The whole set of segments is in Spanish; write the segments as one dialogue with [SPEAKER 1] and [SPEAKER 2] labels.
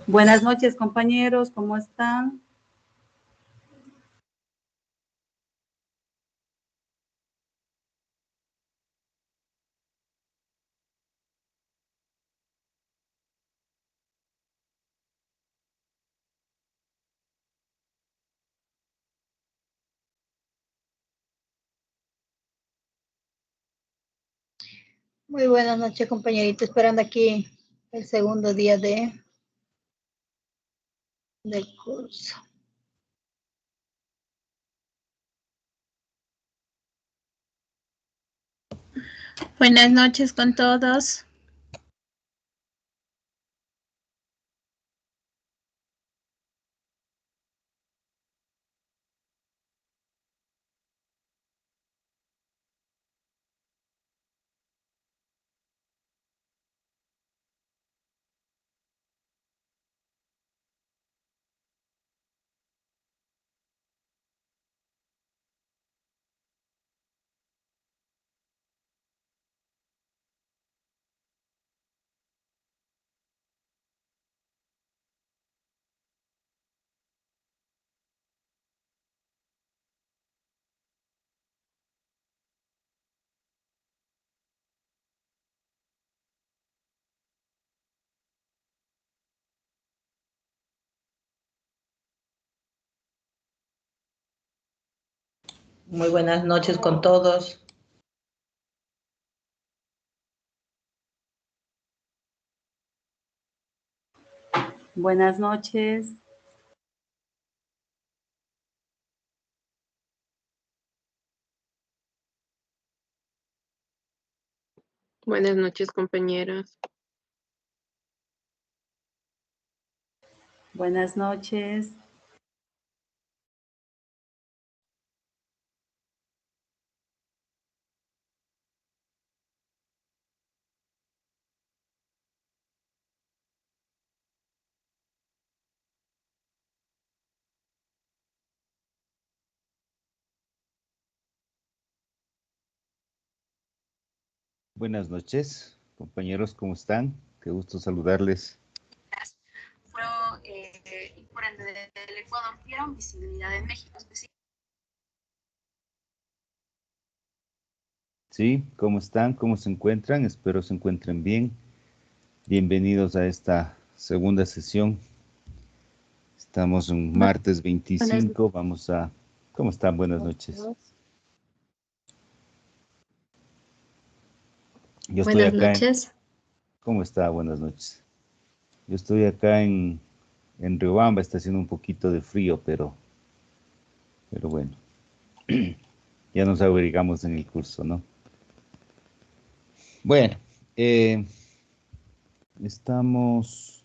[SPEAKER 1] Buenas noches, compañeros, ¿cómo están?
[SPEAKER 2] Muy buenas noches, compañerito. Esperando aquí el segundo día del curso.
[SPEAKER 3] Buenas noches con todos.
[SPEAKER 4] Muy buenas noches con todos.
[SPEAKER 1] Buenas noches.
[SPEAKER 5] Buenas noches, compañeros.
[SPEAKER 1] Buenas noches.
[SPEAKER 6] Buenas noches, compañeros, ¿cómo están? Qué gusto saludarles.
[SPEAKER 3] Fueron, y por ende del Ecuador, dieron visibilidad en México.
[SPEAKER 6] Sí, ¿cómo están? ¿Cómo se encuentran? Espero se encuentren bien. Bienvenidos a esta segunda sesión. Estamos un martes 25. Vamos a... ¿Cómo están? Buenas noches. Yo estoy acá
[SPEAKER 3] noches.
[SPEAKER 6] ¿Cómo está? Buenas noches. Yo estoy acá en Riobamba. Está haciendo un poquito de frío, pero bueno. Ya nos abrigamos en el curso, ¿no? Bueno, estamos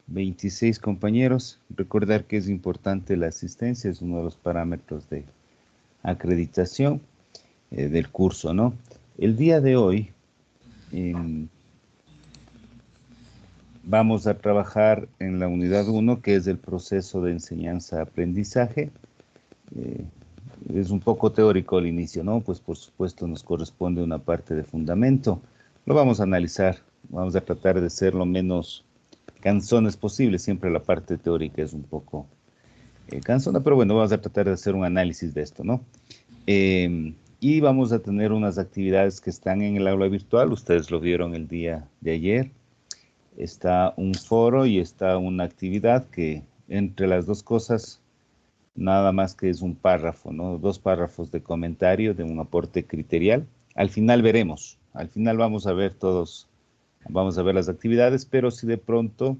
[SPEAKER 6] 26 compañeros. Recordar que es importante la asistencia, es uno de los parámetros de acreditación del curso, ¿no? El día de hoy vamos a trabajar en la unidad 1, que es el proceso de enseñanza-aprendizaje. Es un poco teórico al inicio, ¿no? Pues por supuesto nos corresponde una parte de fundamento. Lo vamos a analizar, vamos a tratar de ser lo menos cansones posible. Siempre la parte teórica es un poco cansona, pero bueno, vamos a tratar de hacer un análisis de esto, ¿no? Y vamos a tener unas actividades que están en el aula virtual. Ustedes lo vieron el día de ayer. Está un foro y está una actividad que entre las dos cosas nada más que es un párrafo, ¿no? 2 párrafos de comentario, de un aporte criterial. Al final veremos, al final vamos a ver todos, vamos a ver las actividades, pero si de pronto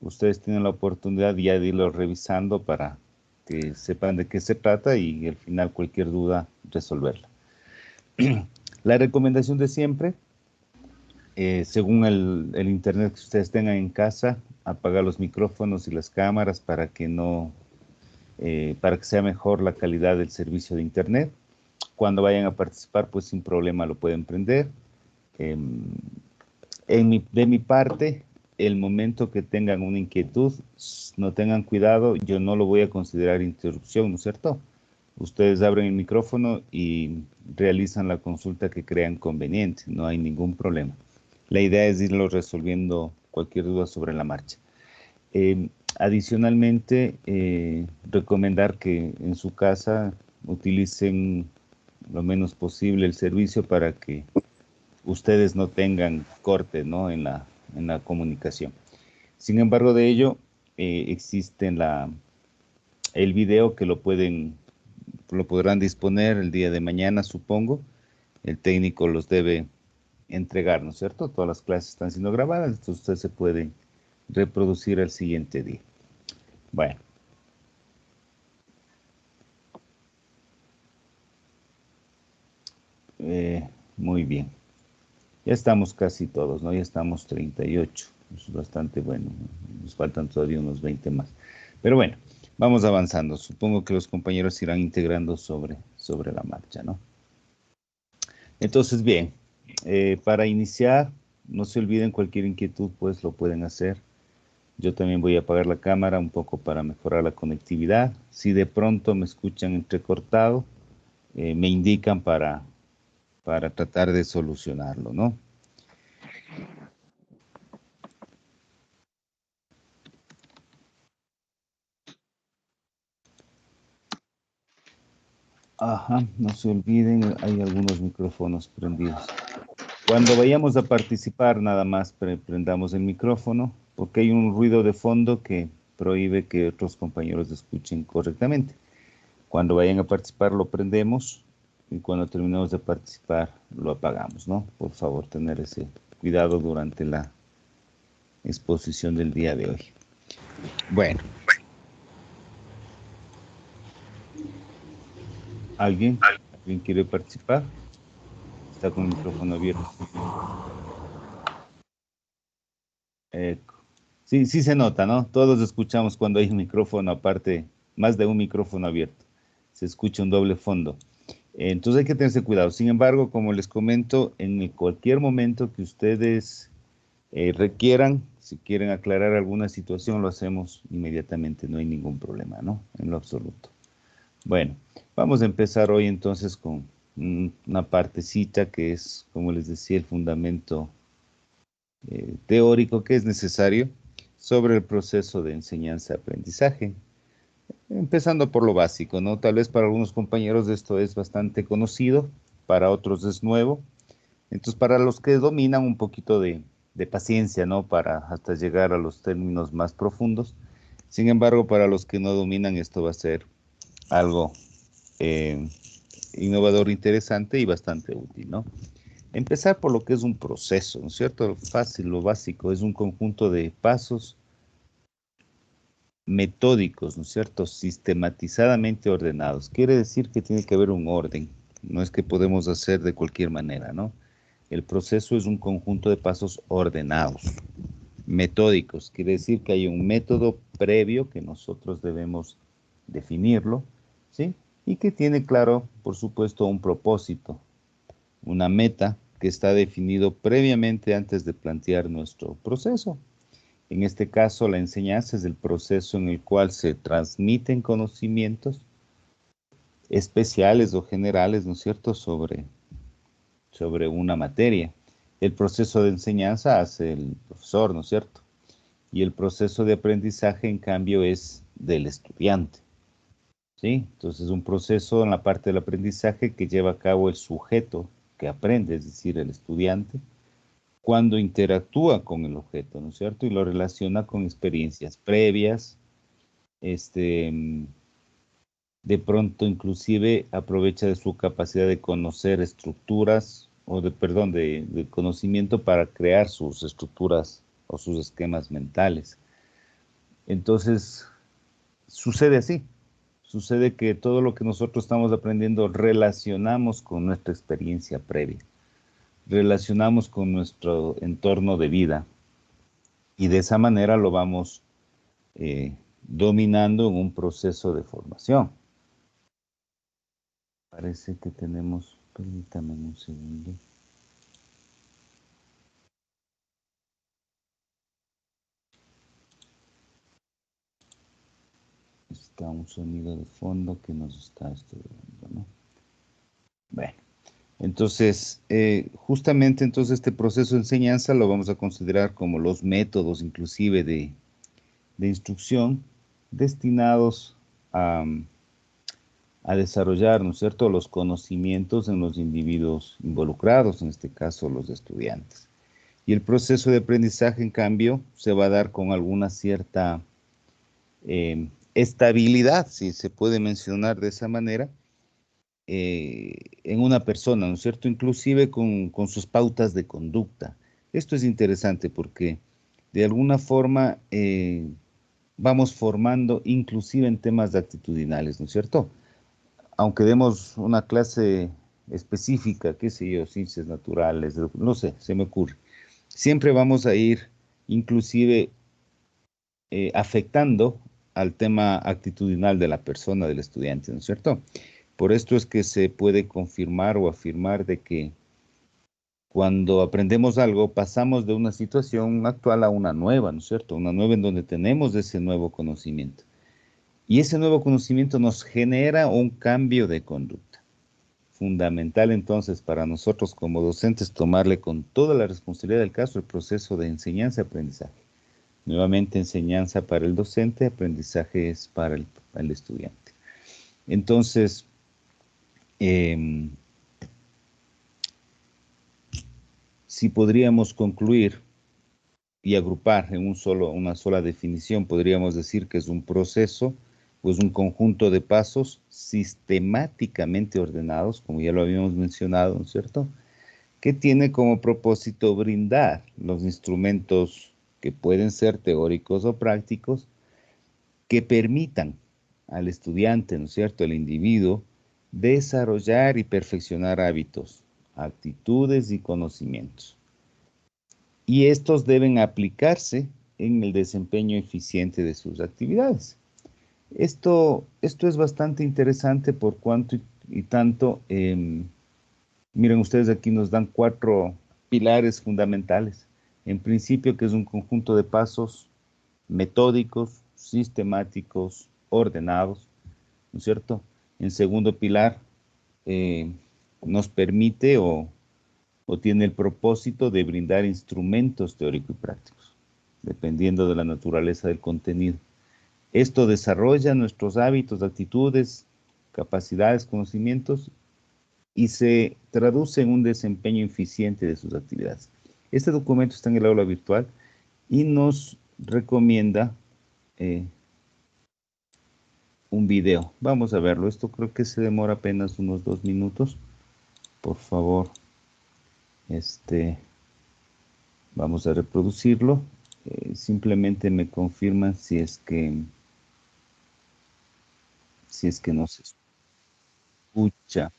[SPEAKER 6] ustedes tienen la oportunidad ya de irlo revisando para que sepan de qué se trata y al final cualquier duda resolverla. La recomendación de siempre, según el internet que ustedes tengan en casa, apagar los micrófonos y las cámaras para que para que sea mejor la calidad del servicio de internet. Cuando vayan a participar, pues sin problema lo pueden prender. De mi parte, el momento que tengan una inquietud, no tengan cuidado, yo no lo voy a considerar interrupción, ¿no es cierto? Ustedes abren el micrófono y realizan la consulta que crean conveniente, no hay ningún problema. La idea es irlo resolviendo cualquier duda sobre la marcha. Adicionalmente, recomendar que en su casa utilicen lo menos posible el servicio para que ustedes no tengan corte, ¿no? en la comunicación. Sin embargo, de ello, existe el video que lo podrán disponer el día de mañana, supongo. El técnico los debe entregar, ¿no es cierto? Todas las clases están siendo grabadas, entonces usted se puede reproducir el siguiente día. Bueno. Muy bien. Ya estamos casi todos, ¿no? Ya estamos 38. Eso es bastante bueno. Nos faltan todavía unos 20 más. Pero bueno, vamos avanzando. Supongo que los compañeros se irán integrando sobre la marcha, ¿no? Entonces, bien. Para iniciar, no se olviden, cualquier inquietud, pues lo pueden hacer. Yo también voy a apagar la cámara un poco para mejorar la conectividad. Si de pronto me escuchan entrecortado, me indican para tratar de solucionarlo, ¿no? Ajá, no se olviden, hay algunos micrófonos prendidos. Cuando vayamos a participar, nada más prendamos el micrófono, porque hay un ruido de fondo que prohíbe que otros compañeros escuchen correctamente. Cuando vayan a participar, lo prendemos, y cuando terminemos de participar, lo apagamos, ¿no? Por favor, tener ese cuidado durante la exposición del día de hoy. Bueno. ¿Alguien quiere participar? Está con el micrófono abierto. Sí, sí se nota, ¿no? Todos escuchamos cuando hay un micrófono aparte, más de un micrófono abierto. Se escucha un doble fondo. Entonces hay que tenerse cuidado. Sin embargo, como les comento, en cualquier momento que ustedes requieran, si quieren aclarar alguna situación, lo hacemos inmediatamente. No hay ningún problema, ¿no? En lo absoluto. Bueno, vamos a empezar hoy entonces con una partecita que es, como les decía, el fundamento teórico que es necesario sobre el proceso de enseñanza-aprendizaje. Empezando por lo básico, ¿no? Tal vez para algunos compañeros esto es bastante conocido, para otros es nuevo. Entonces, para los que dominan un poquito de paciencia, ¿no? Para hasta llegar a los términos más profundos. Sin embargo, para los que no dominan, esto va a ser algo innovador, interesante y bastante útil, ¿no? Empezar por lo que es un proceso, ¿no es cierto? Fácil, lo básico, es un conjunto de pasos metódicos, ¿no es cierto? Sistematizadamente ordenados. Quiere decir que tiene que haber un orden, no es que podemos hacer de cualquier manera, ¿no? El proceso es un conjunto de pasos ordenados, metódicos. Quiere decir que hay un método previo que nosotros debemos definirlo, ¿sí? Y que tiene claro, por supuesto, un propósito, una meta que está definido previamente antes de plantear nuestro proceso. En este caso, la enseñanza es el proceso en el cual se transmiten conocimientos especiales o generales, ¿no es cierto?, sobre una materia. El proceso de enseñanza hace el profesor, ¿no es cierto? Y el proceso de aprendizaje, en cambio, es del estudiante. ¿Sí? Entonces, un proceso en la parte del aprendizaje que lleva a cabo el sujeto que aprende, es decir, el estudiante, cuando interactúa con el objeto, ¿no es cierto? Y lo relaciona con experiencias previas, de pronto inclusive aprovecha de su capacidad de conocer estructuras, de conocimiento para crear sus estructuras o sus esquemas mentales. Entonces, sucede así. Sucede que todo lo que nosotros estamos aprendiendo relacionamos con nuestra experiencia previa, relacionamos con nuestro entorno de vida y de esa manera lo vamos dominando en un proceso de formación. Parece que tenemos, permítame un segundo. Está un sonido de fondo que nos está estudiando, ¿no? Bueno, entonces, justamente entonces este proceso de enseñanza lo vamos a considerar como los métodos inclusive de instrucción destinados a desarrollar, ¿no es cierto?, los conocimientos en los individuos involucrados, en este caso los estudiantes. Y el proceso de aprendizaje, en cambio, se va a dar con alguna cierta estabilidad, si se puede mencionar de esa manera, en una persona, ¿no es cierto?, inclusive con sus pautas de conducta. Esto es interesante porque de alguna forma vamos formando inclusive en temas actitudinales, ¿no es cierto? Aunque demos una clase específica, qué sé yo, ciencias naturales, no sé, se me ocurre. Siempre vamos a ir inclusive afectando al tema actitudinal de la persona, del estudiante, ¿no es cierto? Por esto es que se puede confirmar o afirmar de que cuando aprendemos algo, pasamos de una situación actual a una nueva, ¿no es cierto? Una nueva en donde tenemos ese nuevo conocimiento. Y ese nuevo conocimiento nos genera un cambio de conducta. Fundamental entonces para nosotros como docentes tomarle con toda la responsabilidad del caso el proceso de enseñanza-aprendizaje. Nuevamente enseñanza para el docente, aprendizaje es para el estudiante. Entonces, si podríamos concluir y agrupar en una sola definición, podríamos decir que es un proceso, pues un conjunto de pasos sistemáticamente ordenados, como ya lo habíamos mencionado, ¿no es cierto?, que tiene como propósito brindar los instrumentos que pueden ser teóricos o prácticos, que permitan al estudiante, ¿no es cierto?, al individuo, desarrollar y perfeccionar hábitos, actitudes y conocimientos. Y estos deben aplicarse en el desempeño eficiente de sus actividades. Esto es bastante interesante por cuanto y tanto, miren ustedes, aquí nos dan 4 pilares fundamentales. En principio, que es un conjunto de pasos metódicos, sistemáticos, ordenados, ¿no es cierto? En segundo pilar, nos permite o tiene el propósito de brindar instrumentos teóricos y prácticos, dependiendo de la naturaleza del contenido. Esto desarrolla nuestros hábitos, actitudes, capacidades, conocimientos y se traduce en un desempeño eficiente de sus actividades. Este documento está en el aula virtual y nos recomienda un video. Vamos a verlo. Esto creo que se demora apenas unos 2 minutos. Por favor, vamos a reproducirlo. Simplemente me confirman si es que no se escucha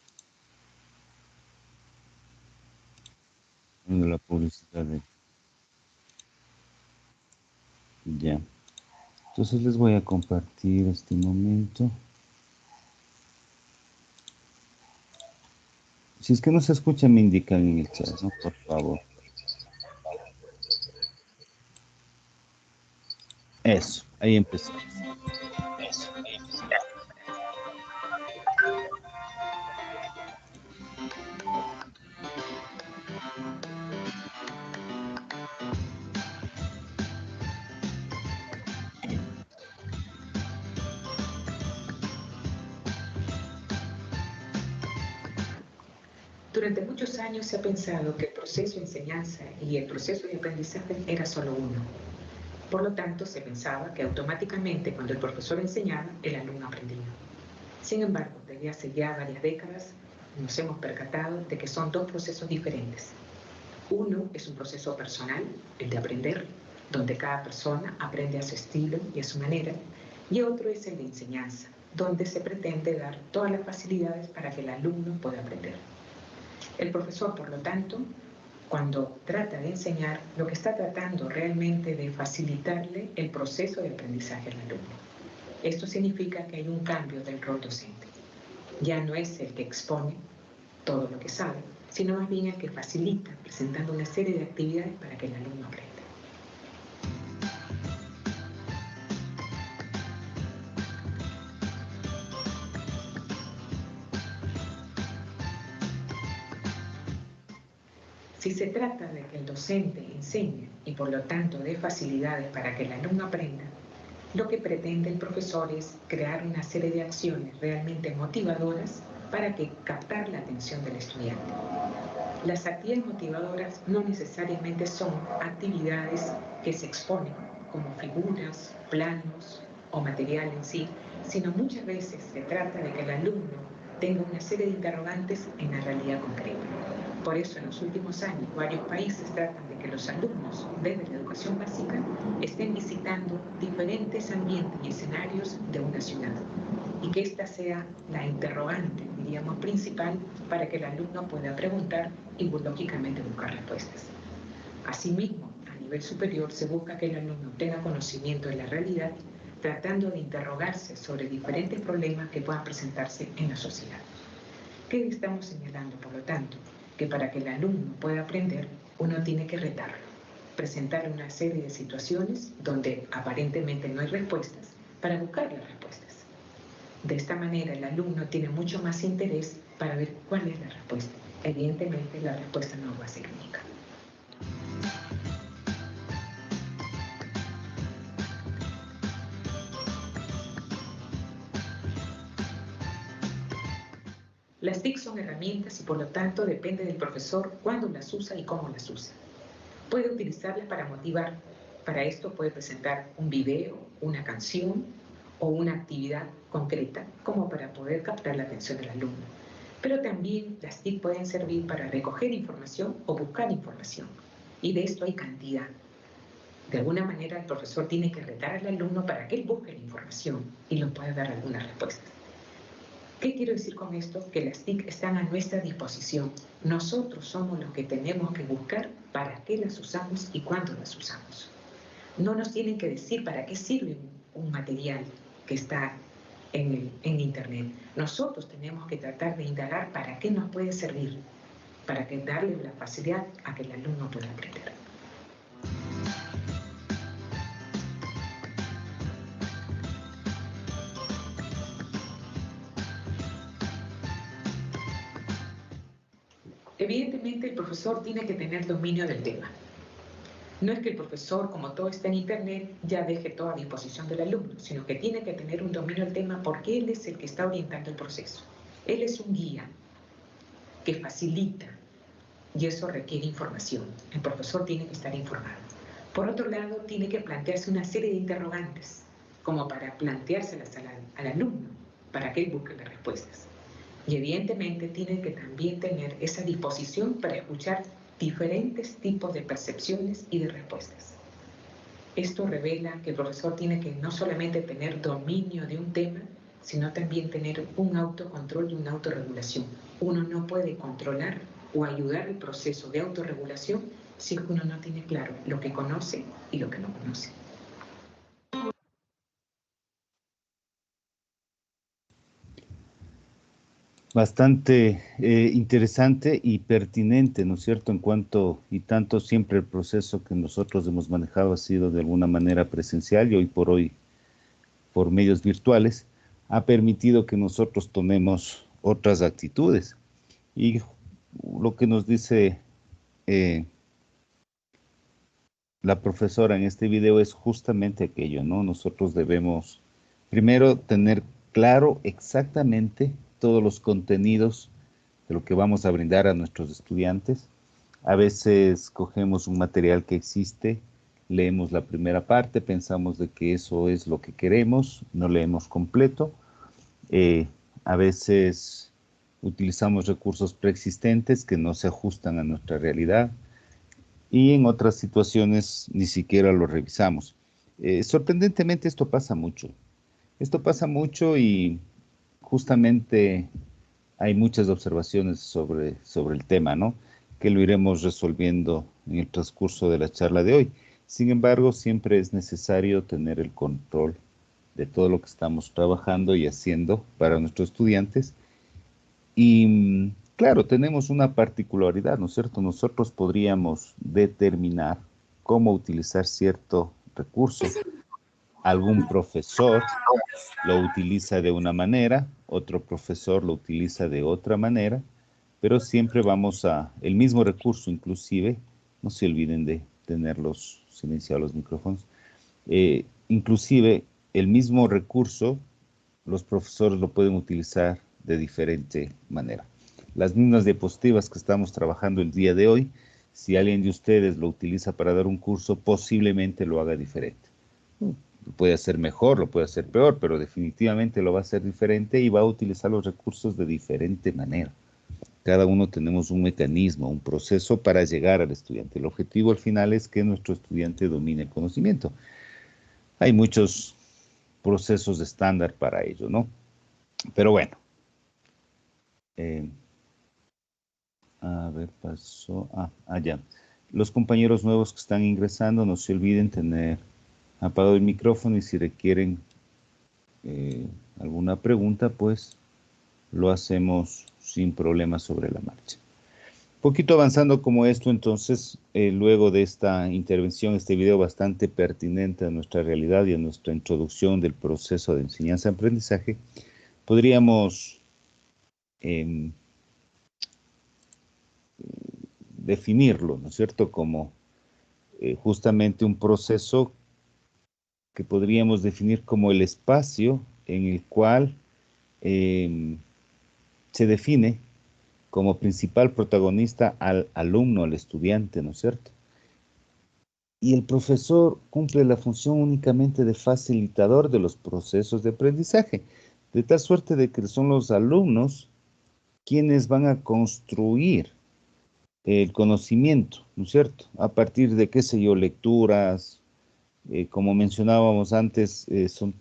[SPEAKER 6] en la publicidad. Ya. Entonces les voy a compartir este momento. Si es que no se escucha, me indican en el chat, ¿no? Por favor. Eso, ahí empezamos.
[SPEAKER 7] Durante muchos años se ha pensado que el proceso de enseñanza y el proceso de aprendizaje era solo uno. Por lo tanto, se pensaba que automáticamente cuando el profesor enseñaba, el alumno aprendía. Sin embargo, desde hace ya varias décadas nos hemos percatado de que son 2 procesos diferentes. Uno es un proceso personal, el de aprender, donde cada persona aprende a su estilo y a su manera, y otro es el de enseñanza, donde se pretende dar todas las facilidades para que el alumno pueda aprender. El profesor, por lo tanto, cuando trata de enseñar, lo que está tratando realmente de facilitarle el proceso de aprendizaje al alumno. Esto significa que hay un cambio del rol docente. Ya no es el que expone todo lo que sabe, sino más bien el que facilita, presentando una serie de actividades para que el alumno aprenda. Si se trata de que el docente enseñe y por lo tanto dé facilidades para que el alumno aprenda, Lo que pretende el profesor es crear una serie de acciones realmente motivadoras para captar la atención del estudiante. Las actividades motivadoras no necesariamente son actividades que se exponen como figuras, planos o material en sí, sino muchas veces se trata de que el alumno tenga una serie de interrogantes en la realidad concreta. Por eso en los últimos años varios países tratan de que los alumnos desde la educación básica estén visitando diferentes ambientes y escenarios de una ciudad y que esta sea la interrogante, diríamos, principal para que el alumno pueda preguntar y lógicamente buscar respuestas. Asimismo, a nivel superior se busca que el alumno tenga conocimiento de la realidad, tratando de interrogarse sobre diferentes problemas que puedan presentarse en la sociedad. ¿Qué estamos señalando, por lo tanto? Que para que el alumno pueda aprender, uno tiene que retarlo, presentarle una serie de situaciones donde aparentemente no hay respuestas, para buscar las respuestas. De esta manera el alumno tiene mucho más interés para ver cuál es la respuesta. Evidentemente la respuesta no va a ser única. Las TIC son herramientas y por lo tanto depende del profesor cuándo las usa y cómo las usa. Puede utilizarlas para motivar. Para esto puede presentar un video, una canción o una actividad concreta como para poder captar la atención del alumno. Pero también las TIC pueden servir para recoger información o buscar información. Y de esto hay cantidad. De alguna manera el profesor tiene que retar al alumno para que él busque la información y nos pueda dar algunas respuestas. ¿Qué quiero decir con esto? Que las TIC están a nuestra disposición. Nosotros somos los que tenemos que buscar para qué las usamos y cuándo las usamos. No nos tienen que decir para qué sirve un material que está en Internet. Nosotros tenemos que tratar de indagar para qué nos puede servir, para darle la facilidad a que el alumno pueda aprender. Evidentemente el profesor tiene que tener dominio del tema. No es que el profesor, como todo está en Internet, ya deje todo a disposición del alumno, sino que tiene que tener un dominio del tema porque él es el que está orientando el proceso. Él es un guía que facilita y eso requiere información. El profesor tiene que estar informado. Por otro lado, tiene que plantearse una serie de interrogantes, como para planteárselas al alumno, para que él busque las respuestas. Y evidentemente tiene que también tener esa disposición para escuchar diferentes tipos de percepciones y de respuestas. Esto revela que el profesor tiene que no solamente tener dominio de un tema, sino también tener un autocontrol y una autorregulación. Uno no puede controlar o ayudar el proceso de autorregulación si uno no tiene claro lo que conoce y lo que no conoce.
[SPEAKER 6] Bastante interesante y pertinente, ¿no es cierto? En cuanto, y tanto siempre el proceso que nosotros hemos manejado ha sido de alguna manera presencial y hoy por hoy por medios virtuales, ha permitido que nosotros tomemos otras actitudes. Y lo que nos dice la profesora en este video es justamente aquello, ¿no? Nosotros debemos primero tener claro exactamente todos los contenidos de lo que vamos a brindar a nuestros estudiantes. A veces cogemos un material que existe, leemos la primera parte, pensamos de que eso es lo que queremos, no leemos completo. A veces utilizamos recursos preexistentes que no se ajustan a nuestra realidad y en otras situaciones ni siquiera lo revisamos. Sorprendentemente esto pasa mucho. Esto pasa mucho y justamente hay muchas observaciones sobre el tema, ¿no? Que lo iremos resolviendo en el transcurso de la charla de hoy. Sin embargo, siempre es necesario tener el control de todo lo que estamos trabajando y haciendo para nuestros estudiantes. Y claro, tenemos una particularidad, ¿no es cierto? Nosotros podríamos determinar cómo utilizar cierto recurso. Algún profesor lo utiliza de una manera, otro profesor lo utiliza de otra manera, pero siempre vamos a el mismo recurso, inclusive, no se olviden de tenerlos silenciados los micrófonos, inclusive el mismo recurso, los profesores lo pueden utilizar de diferente manera. Las mismas diapositivas que estamos trabajando el día de hoy, si alguien de ustedes lo utiliza para dar un curso, posiblemente lo haga diferente. Lo puede hacer mejor, lo puede hacer peor, pero definitivamente lo va a hacer diferente y va a utilizar los recursos de diferente manera. Cada uno tenemos un mecanismo, un proceso para llegar al estudiante. El objetivo al final es que nuestro estudiante domine el conocimiento. Hay muchos procesos estándar para ello, ¿no? Pero bueno. A ver, pasó. Ya. Los compañeros nuevos que están ingresando, no se olviden tener apagado el micrófono y si requieren alguna pregunta, pues lo hacemos sin problema sobre la marcha. Un poquito avanzando como esto, entonces, luego de esta intervención, este video bastante pertinente a nuestra realidad y a nuestra introducción del proceso de enseñanza-aprendizaje, podríamos definirlo, ¿no es cierto?, como justamente un proceso que podríamos definir como el espacio en el cual se define como principal protagonista al alumno, al estudiante, ¿no es cierto? Y el profesor cumple la función únicamente de facilitador de los procesos de aprendizaje, de tal suerte de que son los alumnos quienes van a construir el conocimiento, ¿no es cierto? A partir de, qué sé yo, lecturas, como mencionábamos antes, son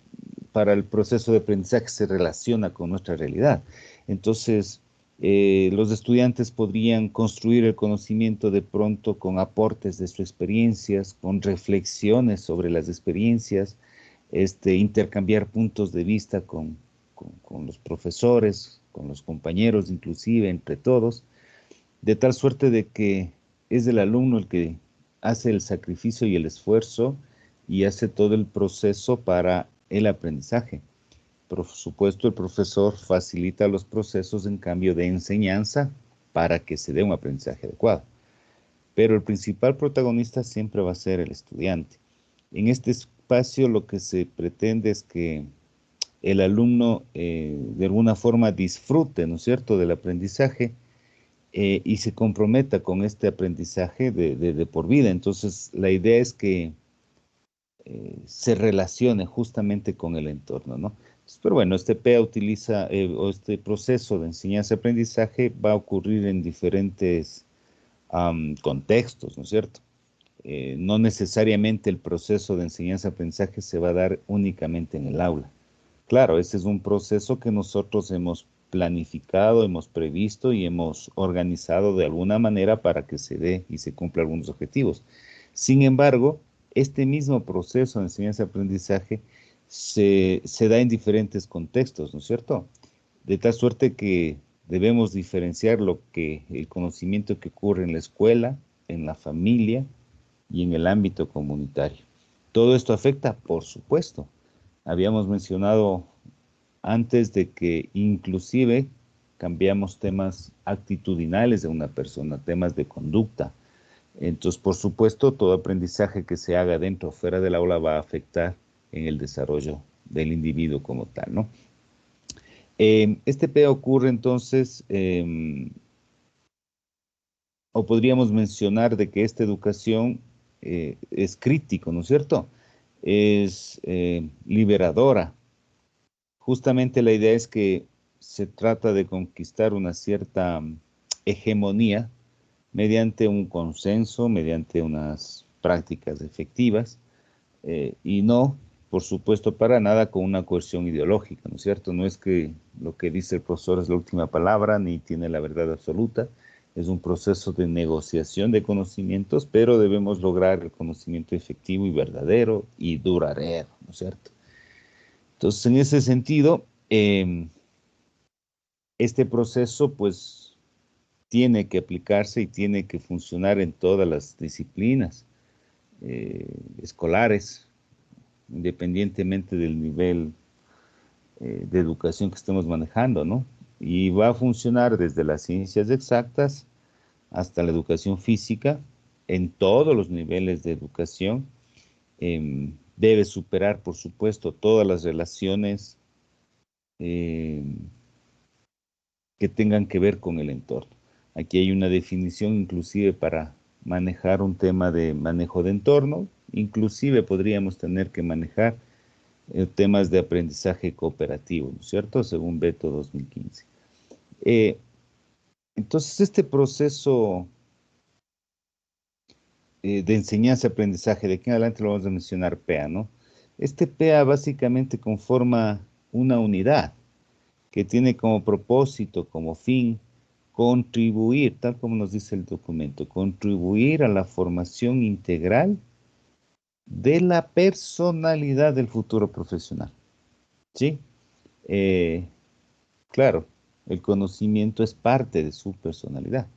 [SPEAKER 6] para el proceso de aprendizaje se relaciona con nuestra realidad. Entonces, los estudiantes podrían construir el conocimiento de pronto con aportes de sus experiencias, con reflexiones sobre las experiencias, intercambiar puntos de vista con los profesores, con los compañeros, inclusive entre todos, de tal suerte de que es el alumno el que hace el sacrificio y el esfuerzo y hace todo el proceso para el aprendizaje. Por supuesto, el profesor facilita los procesos en cambio de enseñanza para que se dé un aprendizaje adecuado. Pero el principal protagonista siempre va a ser el estudiante. En este espacio lo que se pretende es que el alumno de alguna forma disfrute, ¿no es cierto?, del aprendizaje y se comprometa con este aprendizaje de por vida. Entonces, la idea es que se relacione justamente con el entorno, ¿no? Pero bueno, este PEA utiliza, o este proceso de enseñanza-aprendizaje va a ocurrir en diferentes contextos, ¿no es cierto? No necesariamente el proceso de enseñanza-aprendizaje se va a dar únicamente en el aula. Claro, ese es un proceso que nosotros hemos planificado, hemos previsto y hemos organizado de alguna manera para que se dé y se cumpla algunos objetivos. Sin embargo, este mismo proceso de enseñanza-aprendizaje se da en diferentes contextos, ¿no es cierto? De tal suerte que debemos diferenciar el conocimiento que ocurre en la escuela, en la familia y en el ámbito comunitario. Todo esto afecta, por supuesto. Habíamos mencionado antes de que inclusive cambiamos temas actitudinales de una persona, temas de conducta. Entonces, por supuesto, todo aprendizaje que se haga dentro o fuera del aula va a afectar en el desarrollo del individuo como tal, ¿no? Este PEA ocurre entonces, o podríamos mencionar de que esta educación es crítico, ¿no es cierto? Es liberadora. Justamente la idea es que se trata de conquistar una cierta hegemonía mediante un consenso, mediante unas prácticas efectivas, y no, por supuesto, para nada con una coerción ideológica, ¿no es cierto? No es que lo que dice el profesor es la última palabra, ni tiene la verdad absoluta. Es un proceso de negociación de conocimientos, pero debemos lograr el conocimiento efectivo y verdadero y duradero, ¿no es cierto? Entonces, en ese sentido, este proceso, pues, tiene que aplicarse y tiene que funcionar en todas las disciplinas escolares, independientemente del nivel de educación que estemos manejando, ¿no? Y va a funcionar desde las ciencias exactas hasta la educación física, en todos los niveles de educación, debe superar, por supuesto, todas las relaciones que tengan que ver con el entorno. Aquí hay una definición inclusive para manejar un tema de manejo de entorno, inclusive podríamos tener que manejar temas de aprendizaje cooperativo, ¿no es cierto? Según Beto 2015. Entonces, este proceso de enseñanza-aprendizaje, de aquí en adelante lo vamos a mencionar PEA, ¿no? Este PEA básicamente conforma una unidad que tiene como propósito, como fin, contribuir, tal como nos dice el documento, contribuir a la formación integral de la personalidad del futuro profesional. ¿Sí? Claro, el conocimiento es parte de su personalidad.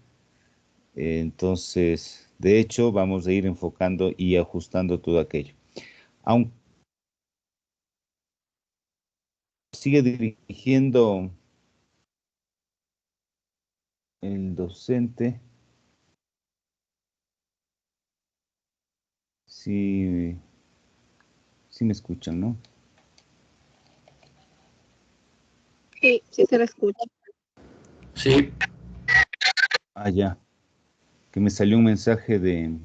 [SPEAKER 6] Entonces, de hecho, vamos a ir enfocando y ajustando todo aquello. Aunque sigue dirigiendo el docente, sí me escuchan, ¿no?
[SPEAKER 5] Sí, sí se la escucha.
[SPEAKER 8] Sí.
[SPEAKER 6] Ya. Que me salió un mensaje de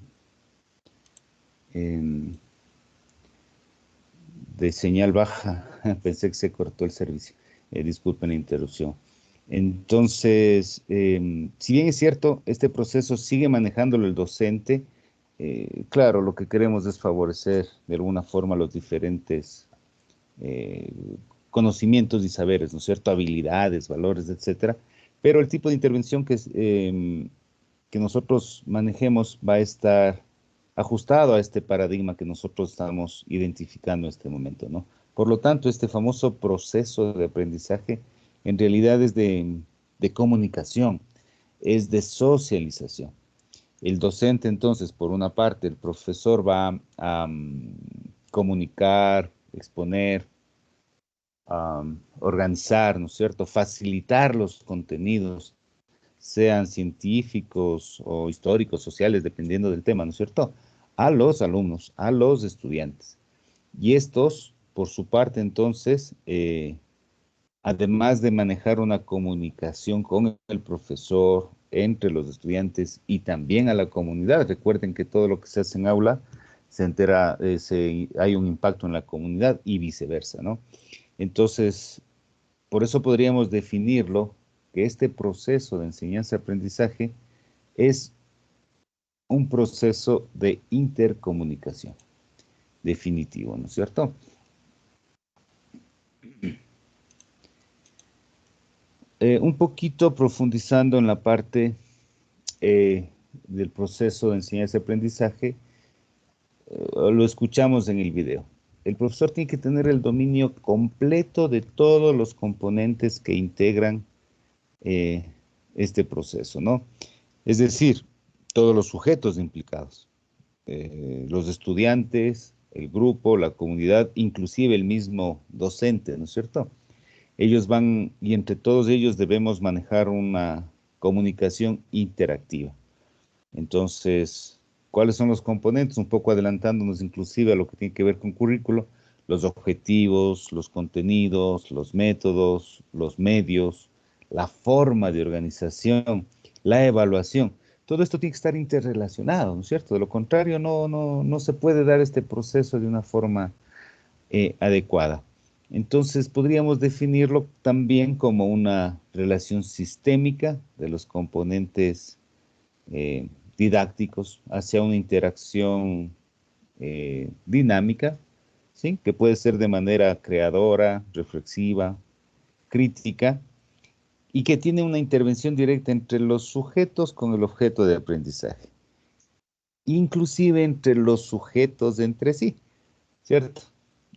[SPEAKER 6] señal baja. Pensé que se cortó el servicio. Disculpen la interrupción. Entonces, si bien es cierto, este proceso sigue manejándolo el docente, claro, lo que queremos es favorecer de alguna forma los diferentes conocimientos y saberes, ¿no es cierto? Habilidades, valores, etcétera. Pero el tipo de intervención que nosotros manejemos va a estar ajustado a este paradigma que nosotros estamos identificando en este momento, ¿no? Por lo tanto, este famoso proceso de aprendizaje en realidad es de comunicación, es de socialización. El docente, entonces, por una parte, el profesor va a comunicar, exponer, organizar, ¿no es cierto? Facilitar los contenidos, sean científicos o históricos, sociales, dependiendo del tema, ¿no es cierto? A los alumnos, a los estudiantes. Y estos, por su parte, entonces, además de manejar una comunicación con el profesor, entre los estudiantes y también a la comunidad, recuerden que todo lo que se hace en aula se entera, hay un impacto en la comunidad y viceversa, ¿no? Entonces, por eso podríamos definirlo, que este proceso de enseñanza-aprendizaje es un proceso de intercomunicación, definitivo, ¿no es cierto? Un poquito profundizando en la parte del proceso de enseñanza-aprendizaje, lo escuchamos en el video. El profesor tiene que tener el dominio completo de todos los componentes que integran este proceso, ¿no? Es decir, todos los sujetos implicados, los estudiantes, el grupo, la comunidad, inclusive el mismo docente, ¿no es cierto? Ellos van, y entre todos ellos debemos manejar una comunicación interactiva. Entonces, ¿cuáles son los componentes? Un poco adelantándonos inclusive a lo que tiene que ver con currículo, los objetivos, los contenidos, los métodos, los medios, la forma de organización, la evaluación. Todo esto tiene que estar interrelacionado, ¿no es cierto? De lo contrario, no se puede dar este proceso de una forma adecuada. Entonces, podríamos definirlo también como una relación sistémica de los componentes didácticos hacia una interacción dinámica, ¿sí? Que puede ser de manera creadora, reflexiva, crítica, y que tiene una intervención directa entre los sujetos con el objeto de aprendizaje, inclusive entre los sujetos entre sí, ¿cierto?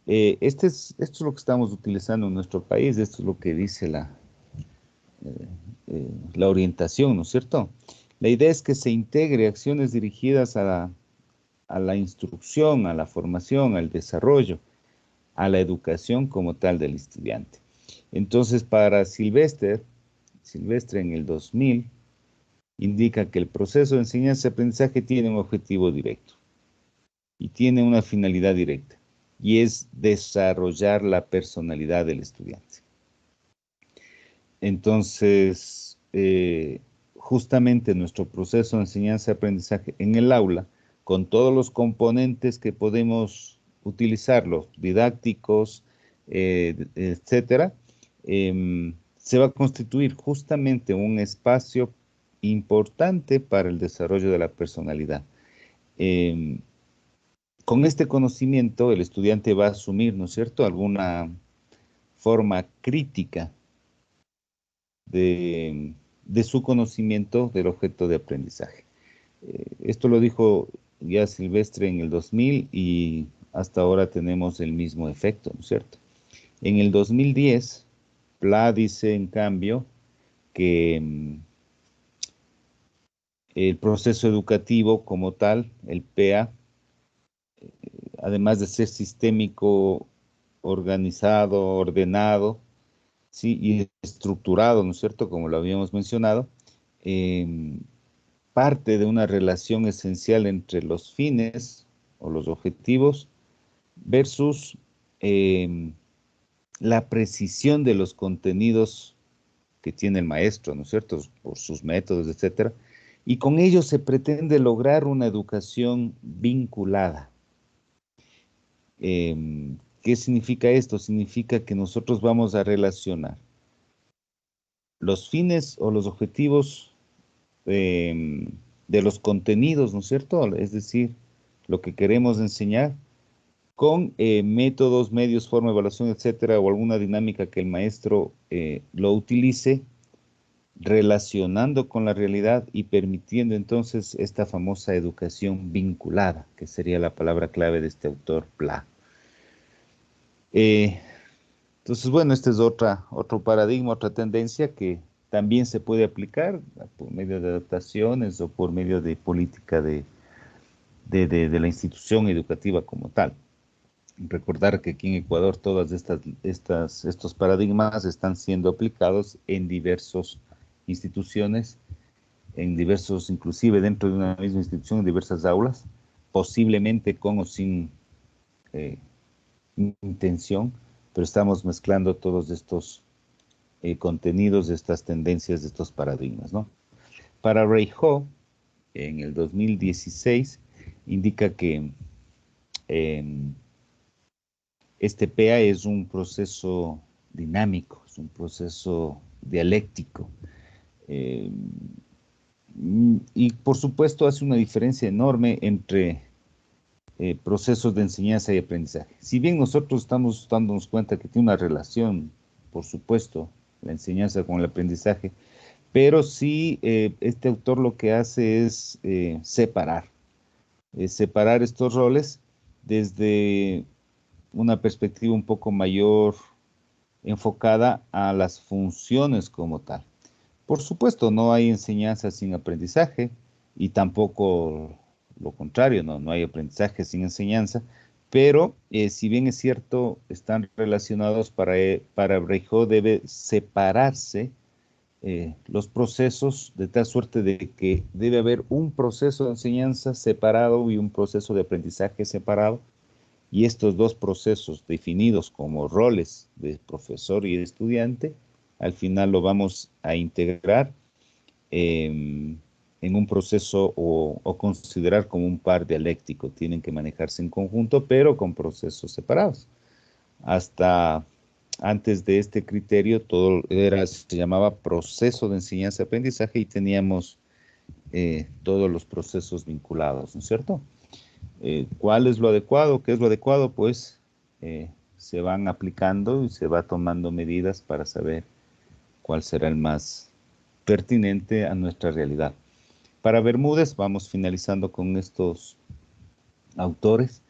[SPEAKER 6] Esto es lo que estamos utilizando en nuestro país, esto es lo que dice la orientación, ¿no es cierto? La idea es que se integre acciones dirigidas a la instrucción, a la formación, al desarrollo, a la educación como tal del estudiante. Entonces, para Silvestre en el 2000, indica que el proceso de enseñanza-aprendizaje tiene un objetivo directo y tiene una finalidad directa. y es desarrollar la personalidad del estudiante. Entonces, justamente nuestro proceso de enseñanza-aprendizaje en el aula, con todos los componentes que podemos utilizar, los didácticos, etcétera, se va a constituir justamente un espacio importante para el desarrollo de la personalidad. Con este conocimiento, el estudiante va a asumir, ¿no es cierto?, alguna forma crítica de su conocimiento del objeto de aprendizaje. Esto lo dijo ya Silvestre en el 2000 y hasta ahora tenemos el mismo efecto, ¿no es cierto? En el 2010, Pla dice, en cambio, que el proceso educativo como tal, el PEA, además de ser sistémico, organizado, ordenado, ¿sí? Y estructurado, ¿no es cierto?, como lo habíamos mencionado, parte de una relación esencial entre los fines o los objetivos versus la precisión de los contenidos que tiene el maestro, ¿no es cierto?, por sus métodos, etcétera, y con ello se pretende lograr una educación vinculada. ¿Qué significa esto? Significa que nosotros vamos a relacionar los fines o los objetivos de los contenidos, ¿no es cierto?, es decir, lo que queremos enseñar, con métodos, medios, forma, evaluación, etcétera, o alguna dinámica que el maestro lo utilice, relacionando con la realidad y permitiendo entonces esta famosa educación vinculada, que sería la palabra clave de este autor, Pla. Entonces, bueno, este es otro paradigma, otra tendencia que también se puede aplicar por medio de adaptaciones o por medio de política de la institución educativa como tal. Recordar que aquí en Ecuador todas estos paradigmas están siendo aplicados en diversas instituciones, inclusive dentro de una misma institución, en diversas aulas, posiblemente con o sin intención, pero estamos mezclando todos estos contenidos, estas tendencias, de estos paradigmas, ¿no? Para Ray Ho, en el 2016, indica que este PEA es un proceso dinámico, es un proceso dialéctico. Y por supuesto hace una diferencia enorme entre procesos de enseñanza y aprendizaje. Si bien nosotros estamos dándonos cuenta que tiene una relación, por supuesto, la enseñanza con el aprendizaje, pero sí este autor lo que hace es separar estos roles desde una perspectiva un poco mayor enfocada a las funciones como tal. Por supuesto, no hay enseñanza sin aprendizaje y tampoco lo contrario, no hay aprendizaje sin enseñanza, pero si bien es cierto, están relacionados, para Brejo debe separarse los procesos de tal suerte de que debe haber un proceso de enseñanza separado y un proceso de aprendizaje separado, y estos dos procesos definidos como roles de profesor y de estudiante, al final lo vamos a integrar en un proceso o considerar como un par dialéctico. Tienen que manejarse en conjunto, pero con procesos separados. Hasta antes de este criterio, todo se llamaba proceso de enseñanza-aprendizaje y teníamos todos los procesos vinculados, ¿no es cierto? ¿Cuál es lo adecuado? ¿Qué es lo adecuado? Pues se van aplicando y se va tomando medidas para saber cuál será el más pertinente a nuestra realidad. Para Bermúdez, vamos finalizando con estos autores.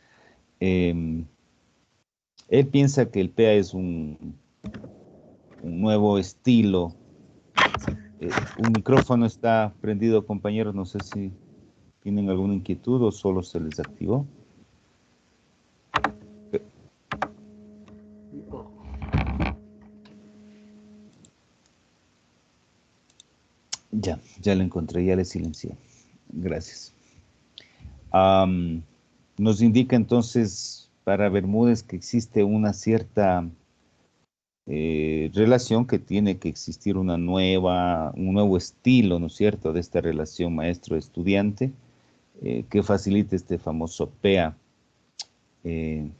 [SPEAKER 6] Él piensa que el PEA es un nuevo estilo. Un micrófono está prendido, compañeros, no sé si tienen alguna inquietud o solo se les activó. Ya lo encontré, ya le silencié. Gracias. Nos indica entonces para Bermúdez que existe una cierta relación, que tiene que existir un nuevo estilo, ¿no es cierto?, de esta relación maestro-estudiante, que facilite este famoso PEA. Em,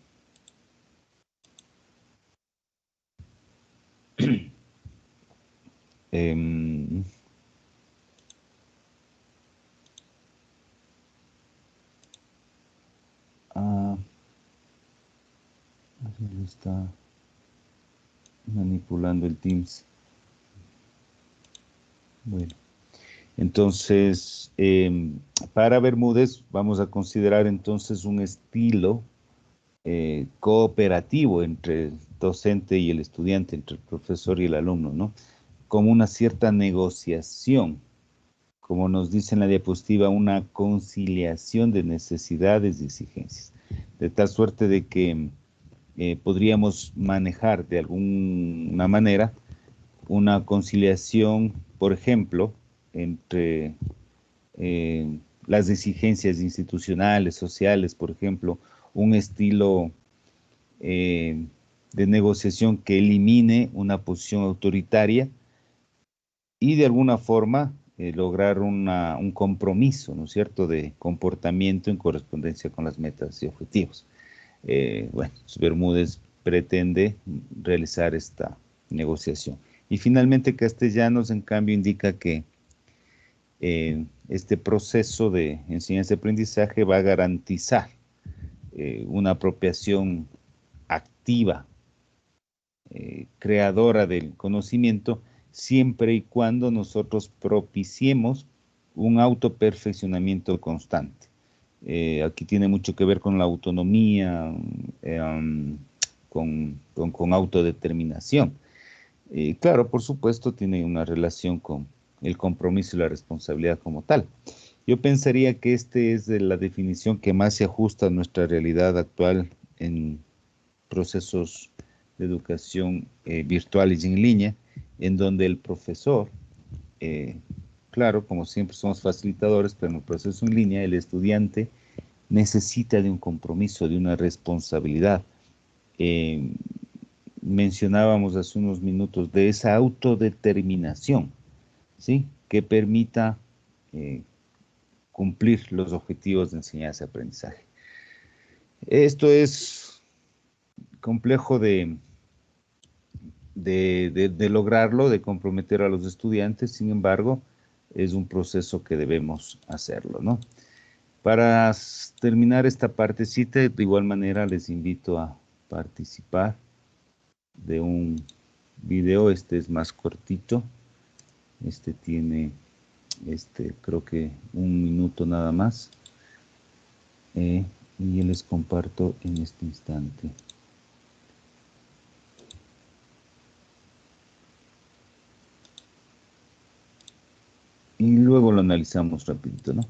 [SPEAKER 6] está manipulando el Teams. Bueno, entonces, para Bermúdez vamos a considerar entonces un estilo cooperativo entre el docente y el estudiante, entre el profesor y el alumno, ¿no? Como una cierta negociación, como nos dice en la diapositiva, una conciliación de necesidades y exigencias, de tal suerte de que podríamos manejar de alguna manera una conciliación, por ejemplo, entre las exigencias institucionales, sociales, por ejemplo, un estilo de negociación que elimine una posición autoritaria y de alguna forma lograr un compromiso, ¿no es cierto?, de comportamiento en correspondencia con las metas y objetivos. Bueno, Bermúdez pretende realizar esta negociación. Y finalmente Castellanos, en cambio, indica que este proceso de enseñanza-aprendizaje va a garantizar una apropiación activa, creadora del conocimiento, siempre y cuando nosotros propiciemos un autoperfeccionamiento constante. Aquí tiene mucho que ver con la autonomía, con autodeterminación. Claro, por supuesto, tiene una relación con el compromiso y la responsabilidad como tal. Yo pensaría que esta es la definición que más se ajusta a nuestra realidad actual en procesos de educación virtuales y en línea, en donde el profesor, claro, como siempre somos facilitadores, pero en el proceso en línea el estudiante necesita de un compromiso, de una responsabilidad. Mencionábamos hace unos minutos de esa autodeterminación, ¿sí?, que permita cumplir los objetivos de enseñanza y aprendizaje. Esto es complejo de lograrlo, de comprometer a los estudiantes. Sin embargo, es un proceso que debemos hacerlo, ¿no? Para terminar esta partecita, de igual manera les invito a participar de un video. Este es más cortito. Este tiene, creo que 1 minuto nada más. Y yo les comparto en este instante. Y luego lo analizamos rapidito, ¿no?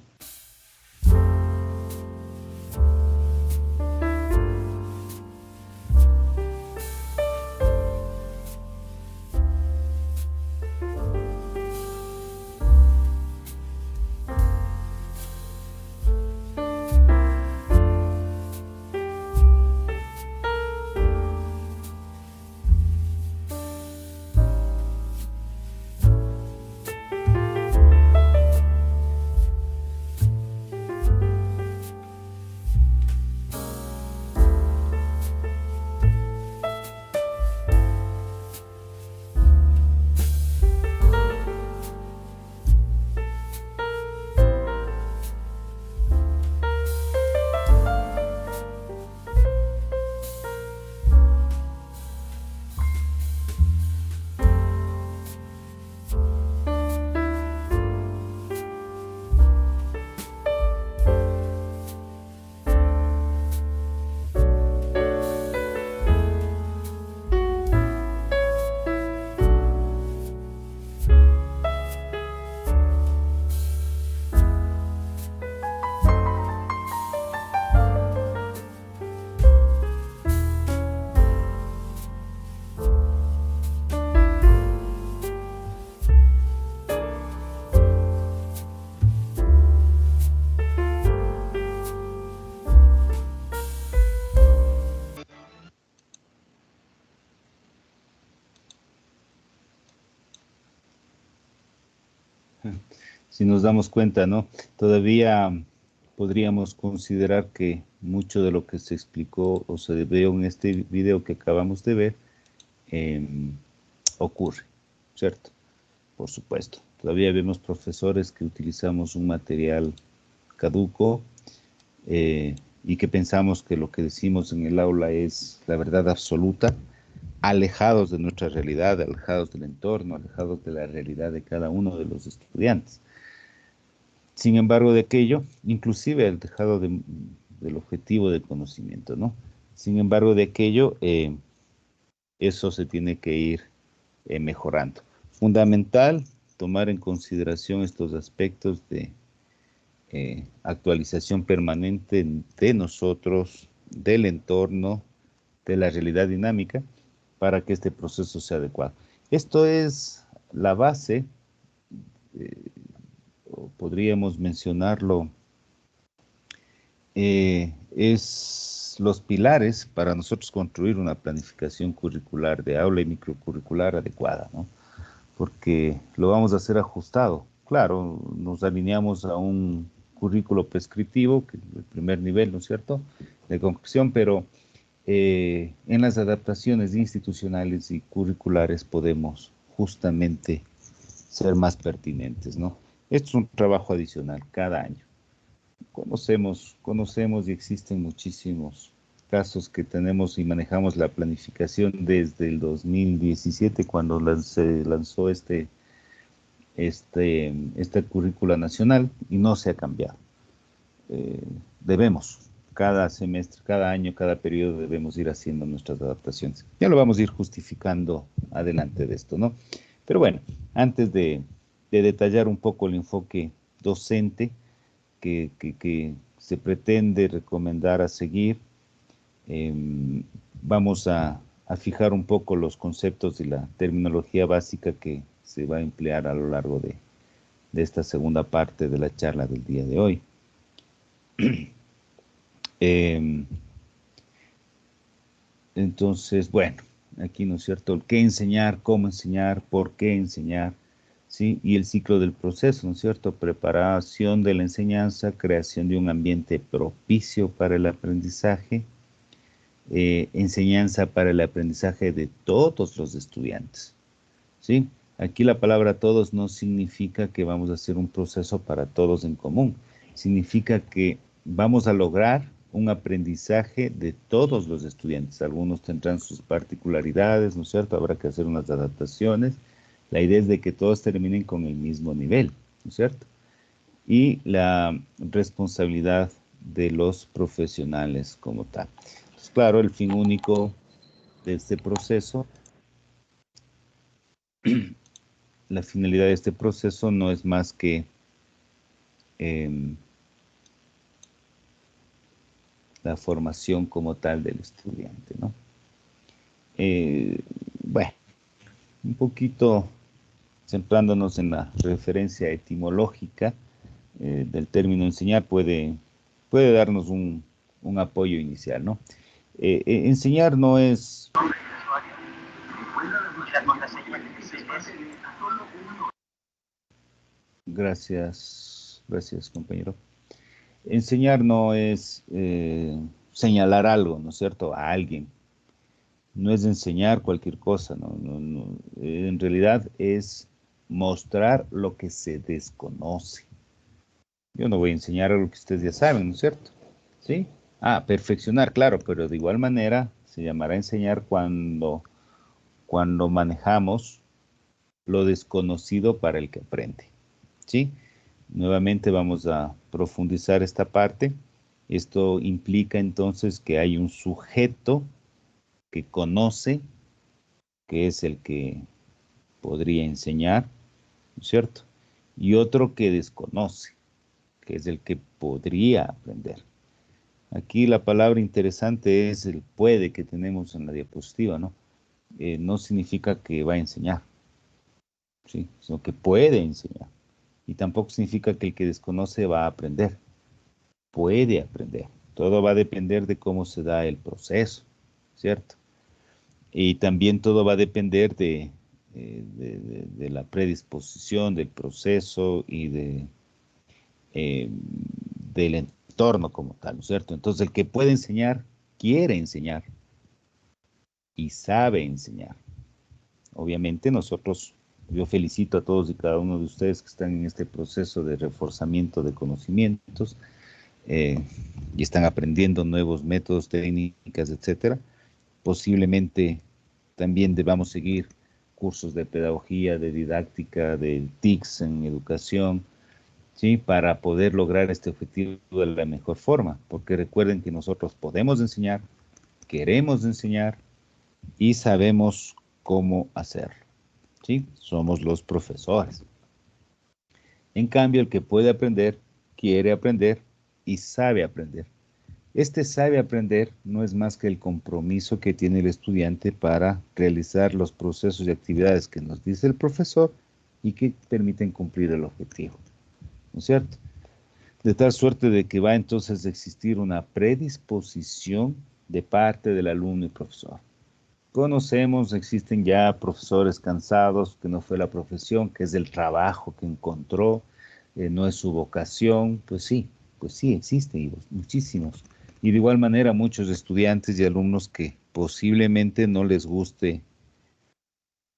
[SPEAKER 6] Si nos damos cuenta, ¿no? Todavía podríamos considerar que mucho de lo que se explicó o se vio en este video que acabamos de ver ocurre, ¿cierto? Por supuesto. Todavía vemos profesores que utilizamos un material caduco y que pensamos que lo que decimos en el aula es la verdad absoluta, alejados de nuestra realidad, alejados del entorno, alejados de la realidad de cada uno de los estudiantes. Sin embargo, de aquello, inclusive alejado del objetivo de conocimiento, ¿no? Sin embargo, de aquello, eso se tiene que ir mejorando. Fundamental tomar en consideración estos aspectos de actualización permanente de nosotros, del entorno, de la realidad dinámica, para que este proceso sea adecuado. Esto es la base, o podríamos mencionarlo, es los pilares para nosotros construir una planificación curricular de aula y microcurricular adecuada, ¿no? Porque lo vamos a hacer ajustado. Claro, nos alineamos a un currículo prescriptivo, que es el primer nivel, ¿no es cierto?, de concreción, pero en las adaptaciones institucionales y curriculares podemos justamente ser más pertinentes, ¿no? Esto es un trabajo adicional cada año. Conocemos y existen muchísimos casos que tenemos y manejamos la planificación desde el 2017, cuando se lanzó esta currícula nacional, y no se ha cambiado. Debemos, cada semestre, cada año, cada periodo, debemos ir haciendo nuestras adaptaciones. Ya lo vamos a ir justificando adelante de esto, ¿no? Pero bueno, antes de detallar un poco el enfoque docente que se pretende recomendar a seguir, vamos a fijar un poco los conceptos y la terminología básica que se va a emplear a lo largo de esta segunda parte de la charla del día de hoy. Entonces, bueno, aquí, ¿no es cierto?, el qué enseñar, cómo enseñar, por qué enseñar, ¿sí? Y el ciclo del proceso, ¿no es cierto?, preparación de la enseñanza, creación de un ambiente propicio para el aprendizaje, enseñanza para el aprendizaje de todos los estudiantes, ¿sí? Aquí la palabra todos no significa que vamos a hacer un proceso para todos en común, significa que vamos a lograr un aprendizaje de todos los estudiantes. Algunos tendrán sus particularidades, ¿no es cierto? Habrá que hacer unas adaptaciones. La idea es de que todos terminen con el mismo nivel, ¿no es cierto? Y la responsabilidad de los profesionales como tal. Pues claro, el fin único de este proceso, la finalidad de este proceso no es más que la formación como tal del estudiante, ¿no? Bueno, un poquito centrándonos en la referencia etimológica del término enseñar, puede darnos un apoyo inicial, ¿no? Enseñar no es... Gracias, compañero. Enseñar no es señalar algo, ¿no es cierto?, a alguien. No es enseñar cualquier cosa, no. En realidad es mostrar lo que se desconoce. Yo no voy a enseñar algo que ustedes ya saben, ¿no es cierto? ¿Sí? Perfeccionar, claro, pero de igual manera se llamará enseñar cuando manejamos lo desconocido para el que aprende, ¿sí? Nuevamente vamos a profundizar esta parte. Esto implica entonces que hay un sujeto que conoce, que es el que podría enseñar, ¿no es cierto? Y otro que desconoce, que es el que podría aprender. Aquí la palabra interesante es el puede que tenemos en la diapositiva, ¿no? No significa que va a enseñar, ¿sí?, sino que puede enseñar. Y tampoco significa que el que desconoce va a aprender. Puede aprender. Todo va a depender de cómo se da el proceso, ¿cierto? Y también todo va a depender de de la predisposición, del proceso y del entorno como tal, ¿no es cierto? Entonces, el que puede enseñar, quiere enseñar y sabe enseñar. Obviamente yo felicito a todos y cada uno de ustedes que están en este proceso de reforzamiento de conocimientos y están aprendiendo nuevos métodos, técnicas, etcétera. Posiblemente también debamos seguir cursos de pedagogía, de didáctica, de TICs en educación, ¿sí? Para poder lograr este objetivo de la mejor forma, porque recuerden que nosotros podemos enseñar, queremos enseñar y sabemos cómo hacerlo, ¿sí? Somos los profesores. En cambio, el que puede aprender, quiere aprender y sabe aprender. Este sabe aprender no es más que el compromiso que tiene el estudiante para realizar los procesos y actividades que nos dice el profesor y que permiten cumplir el objetivo, ¿no es cierto? De tal suerte de que va entonces a existir una predisposición de parte del alumno y profesor. Conocemos, existen ya profesores cansados, que no fue la profesión, que es el trabajo que encontró, no es su vocación. Pues sí existen muchísimos. Y de igual manera muchos estudiantes y alumnos que posiblemente no les guste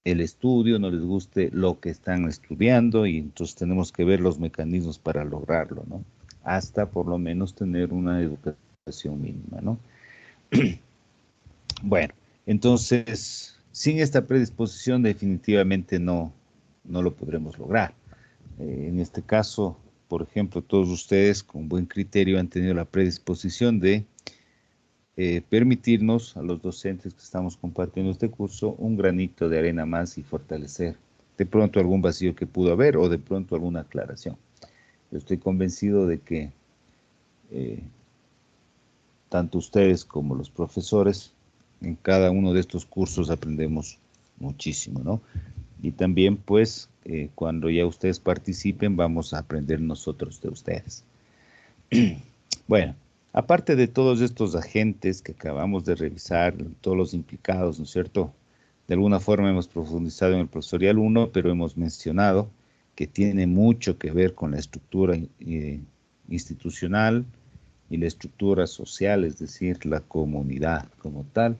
[SPEAKER 6] el estudio, no les guste lo que están estudiando, y entonces tenemos que ver los mecanismos para lograrlo, ¿no? Hasta por lo menos tener una educación mínima, ¿no? Bueno, entonces, sin esta predisposición definitivamente no lo podremos lograr. En este caso, por ejemplo, todos ustedes con buen criterio han tenido la predisposición de permitirnos a los docentes que estamos compartiendo este curso un granito de arena más y fortalecer de pronto algún vacío que pudo haber o de pronto alguna aclaración. Yo estoy convencido de que tanto ustedes como los profesores en cada uno de estos cursos aprendemos muchísimo, ¿no? Y también, pues, cuando ya ustedes participen, vamos a aprender nosotros de ustedes. Bueno, aparte de todos estos agentes que acabamos de revisar, todos los implicados, ¿no es cierto? De alguna forma hemos profundizado en el profesorial 1, pero hemos mencionado que tiene mucho que ver con la estructura institucional y la estructura social, es decir, la comunidad como tal.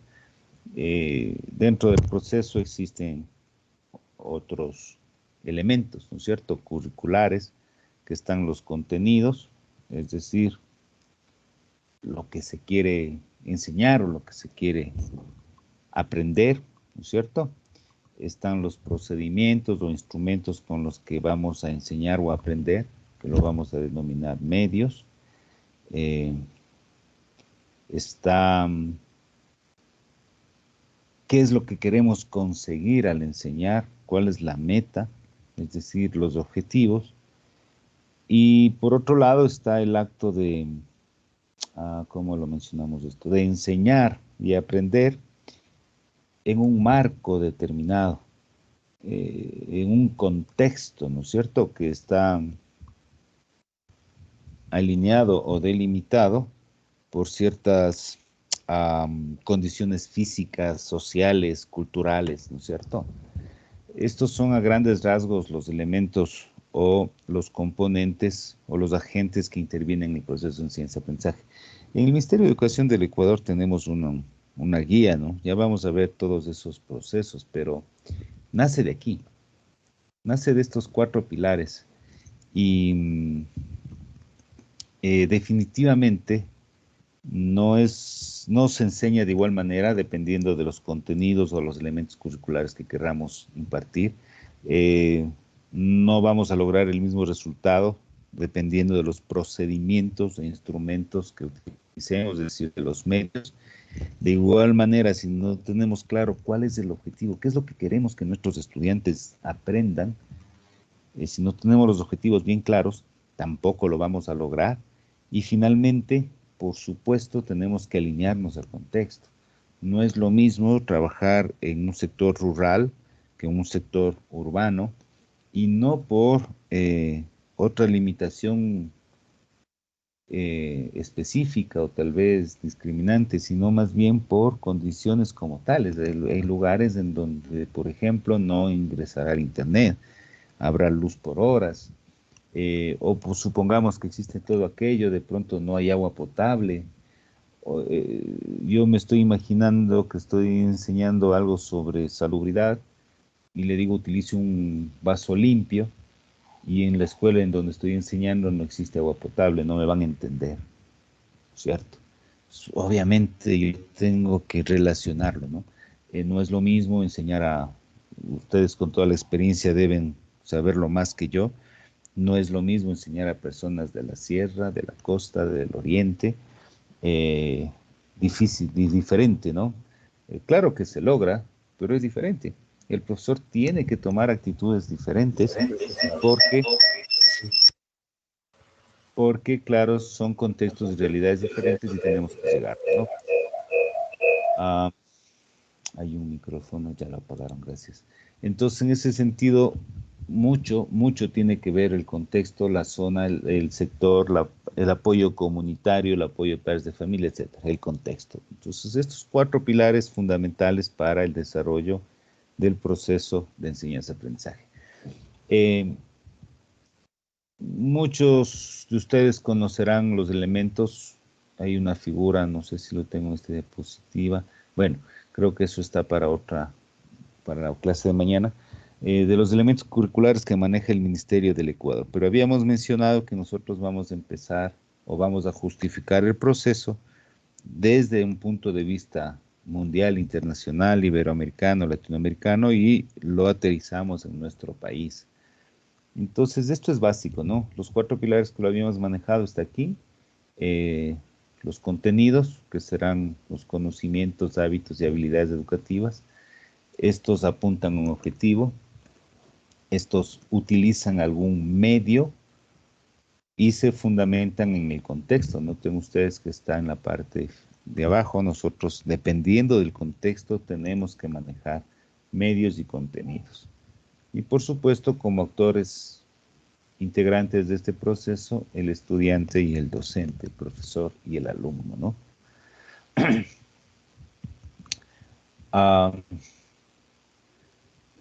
[SPEAKER 6] Dentro del proceso existen otros elementos, ¿no es cierto?, curriculares, que están los contenidos, es decir, lo que se quiere enseñar o lo que se quiere aprender, ¿no es cierto? Están los procedimientos o instrumentos con los que vamos a enseñar o aprender, que lo vamos a denominar medios. Está qué es lo que queremos conseguir al enseñar, cuál es la meta, es decir, los objetivos. Y por otro lado está el acto de, ¿cómo lo mencionamos esto? De enseñar y aprender en un marco determinado, en un contexto, ¿no es cierto?, que está alineado o delimitado por ciertas condiciones físicas, sociales, culturales, ¿no es cierto? Estos son a grandes rasgos los elementos o los componentes o los agentes que intervienen en el proceso de enseñanza-aprendizaje. En el Ministerio de Educación del Ecuador tenemos una guía, ¿no? Ya vamos a ver todos esos procesos, pero nace de aquí, nace de estos 4 pilares y definitivamente no se enseña de igual manera dependiendo de los contenidos o los elementos curriculares que queramos impartir. No vamos a lograr el mismo resultado dependiendo de los procedimientos e instrumentos que utilicemos, es decir, de los medios. De igual manera, si no tenemos claro cuál es el objetivo, qué es lo que queremos que nuestros estudiantes aprendan, si no tenemos los objetivos bien claros, tampoco lo vamos a lograr. Y finalmente, por supuesto, tenemos que alinearnos al contexto. No es lo mismo trabajar en un sector rural que en un sector urbano, y no por otra limitación específica o tal vez discriminante, sino más bien por condiciones como tales. Hay lugares en donde, por ejemplo, no ingresará al internet, habrá luz por horas, o pues, supongamos que existe todo aquello, de pronto no hay agua potable. Yo me estoy imaginando que estoy enseñando algo sobre salubridad y le digo utilice un vaso limpio, y en la escuela en donde estoy enseñando no existe agua potable, no me van a entender, ¿cierto? Obviamente yo tengo que relacionarlo, ¿no? No es lo mismo enseñar a ustedes, con toda la experiencia deben saberlo más que yo. No es lo mismo enseñar a personas de la sierra, de la costa, del oriente, diferente, ¿no? Claro que se logra, pero es diferente. El profesor tiene que tomar actitudes diferentes porque claro, son contextos y realidades diferentes y tenemos que llegar, ¿no? Hay un micrófono, ya lo apagaron, gracias. Entonces, en ese sentido, mucho tiene que ver el contexto, la zona, el sector, el apoyo comunitario, el apoyo de padres de familia, etcétera, el contexto. Entonces, estos 4 pilares fundamentales para el desarrollo del proceso de enseñanza-aprendizaje. Muchos de ustedes conocerán los elementos. Hay una figura, no sé si lo tengo en esta diapositiva. Bueno, creo que eso está para la clase de mañana, de los elementos curriculares que maneja el Ministerio del Ecuador. Pero habíamos mencionado que nosotros vamos a empezar o vamos a justificar el proceso desde un punto de vista mundial, internacional, iberoamericano, latinoamericano, y lo aterrizamos en nuestro país. Entonces, esto es básico, ¿no? Los 4 pilares que lo habíamos manejado hasta aquí, los contenidos, que serán los conocimientos, hábitos y habilidades educativas. Estos apuntan a un objetivo, estos utilizan algún medio y se fundamentan en el contexto. Noten ustedes que está en la parte de abajo. Nosotros, dependiendo del contexto, tenemos que manejar medios y contenidos. Y por supuesto, como actores integrantes de este proceso, el estudiante y el docente, el profesor y el alumno, ¿no?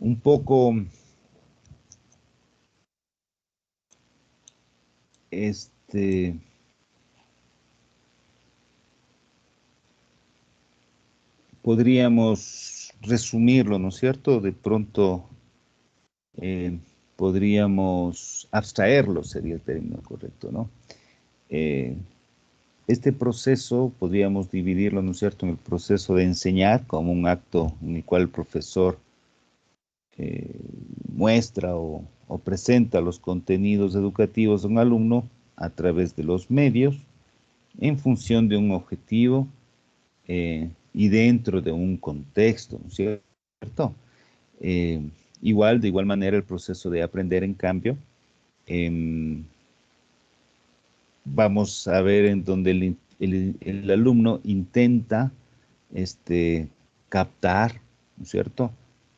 [SPEAKER 6] Un poco podríamos resumirlo, ¿no es cierto? De pronto podríamos abstraerlo, sería el término correcto, ¿no? Este proceso podríamos dividirlo, ¿no es cierto?, en el proceso de enseñar como un acto en el cual el profesor muestra o presenta los contenidos educativos de un alumno a través de los medios en función de un objetivo y dentro de un contexto, ¿no es cierto? De igual manera el proceso de aprender, en cambio, vamos a ver en donde el alumno intenta captar, ¿no es cierto?,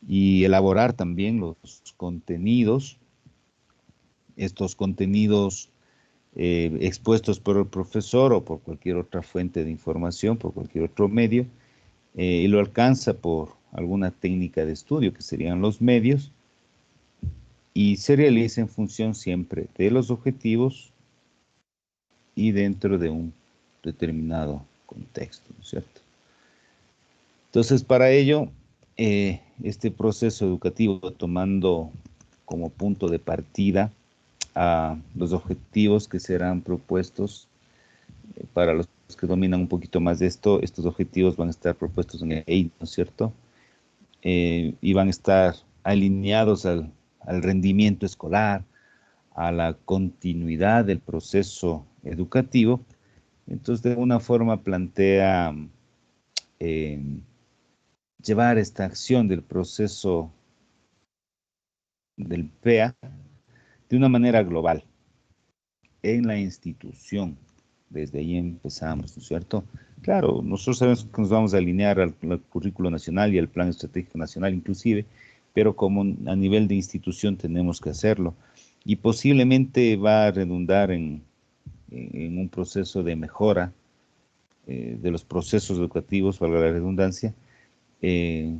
[SPEAKER 6] y elaborar también los contenidos, estos contenidos expuestos por el profesor o por cualquier otra fuente de información, por cualquier otro medio, y lo alcanza por alguna técnica de estudio, que serían los medios, y se realiza en función siempre de los objetivos y dentro de un determinado contexto, ¿no es cierto? Entonces, para ello, este proceso educativo, tomando como punto de partida a los objetivos que serán propuestos, para los que dominan un poquito más de esto, estos objetivos van a estar propuestos en el EID, ¿no es cierto? Y van a estar alineados al rendimiento escolar, a la continuidad del proceso educativo. Entonces, de alguna forma plantea llevar esta acción del proceso del PEA de una manera global en la institución. Desde ahí empezamos, ¿no es cierto? Claro, nosotros sabemos que nos vamos a alinear al currículo nacional y al plan estratégico nacional inclusive, pero como a nivel de institución tenemos que hacerlo. Y posiblemente va a redundar en en un proceso de mejora de los procesos educativos, valga la redundancia, que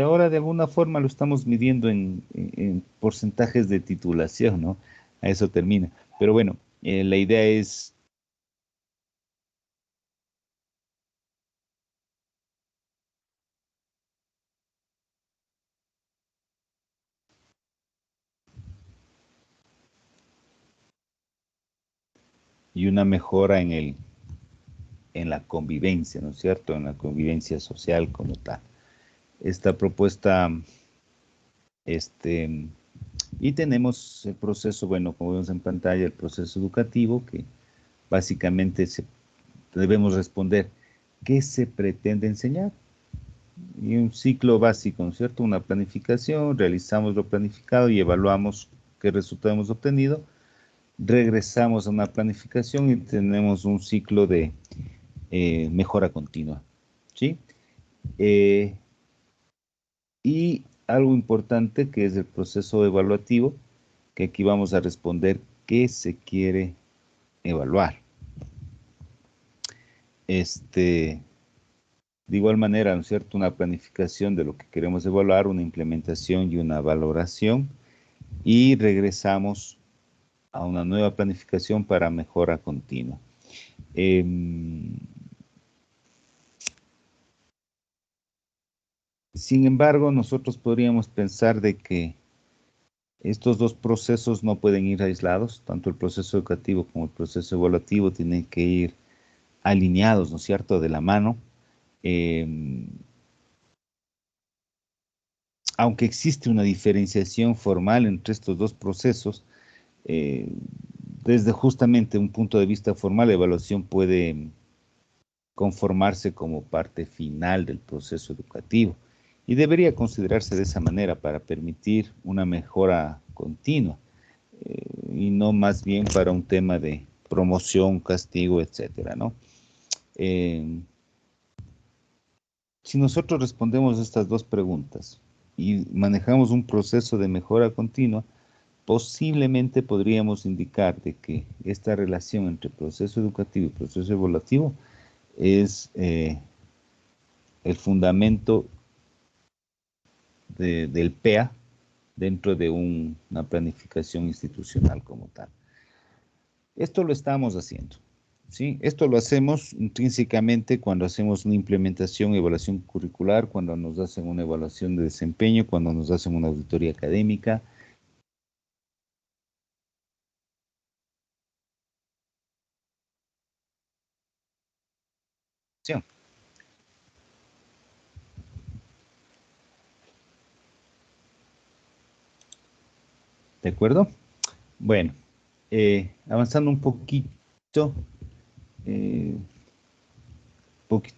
[SPEAKER 6] ahora de alguna forma lo estamos midiendo en porcentajes de titulación, ¿no? A eso termina. Pero bueno, la idea es y una mejora en la convivencia, ¿no es cierto? En la convivencia social como tal. Esta propuesta, y tenemos el proceso, bueno, como vemos en pantalla, el proceso educativo, que básicamente debemos responder, ¿qué se pretende enseñar? Y un ciclo básico, ¿no es cierto? Una planificación, realizamos lo planificado y evaluamos qué resultado hemos obtenido. Regresamos a una planificación y tenemos un ciclo de mejora continua, ¿sí? Y algo importante que es el proceso evaluativo, que aquí vamos a responder qué se quiere evaluar. De igual manera, ¿no es cierto? Una planificación de lo que queremos evaluar, una implementación y una valoración, y regresamos a una nueva planificación para mejora continua. Sin embargo, nosotros podríamos pensar de que estos dos procesos no pueden ir aislados, tanto el proceso educativo como el proceso evaluativo tienen que ir alineados, ¿no es cierto?, de la mano. Aunque existe una diferenciación formal entre estos dos procesos, desde justamente un punto de vista formal, la evaluación puede conformarse como parte final del proceso educativo y debería considerarse de esa manera para permitir una mejora continua y no más bien para un tema de promoción, castigo, etcétera, ¿no? Si nosotros respondemos estas dos preguntas y manejamos un proceso de mejora continua, posiblemente podríamos indicar de que esta relación entre proceso educativo y proceso evaluativo es el fundamento del PEA dentro de una planificación institucional como tal. Esto lo estamos haciendo, ¿sí? Esto lo hacemos intrínsecamente cuando hacemos una implementación, evaluación curricular, cuando nos hacen una evaluación de desempeño, cuando nos hacen una auditoría académica. ¿De acuerdo? Bueno, avanzando un poquito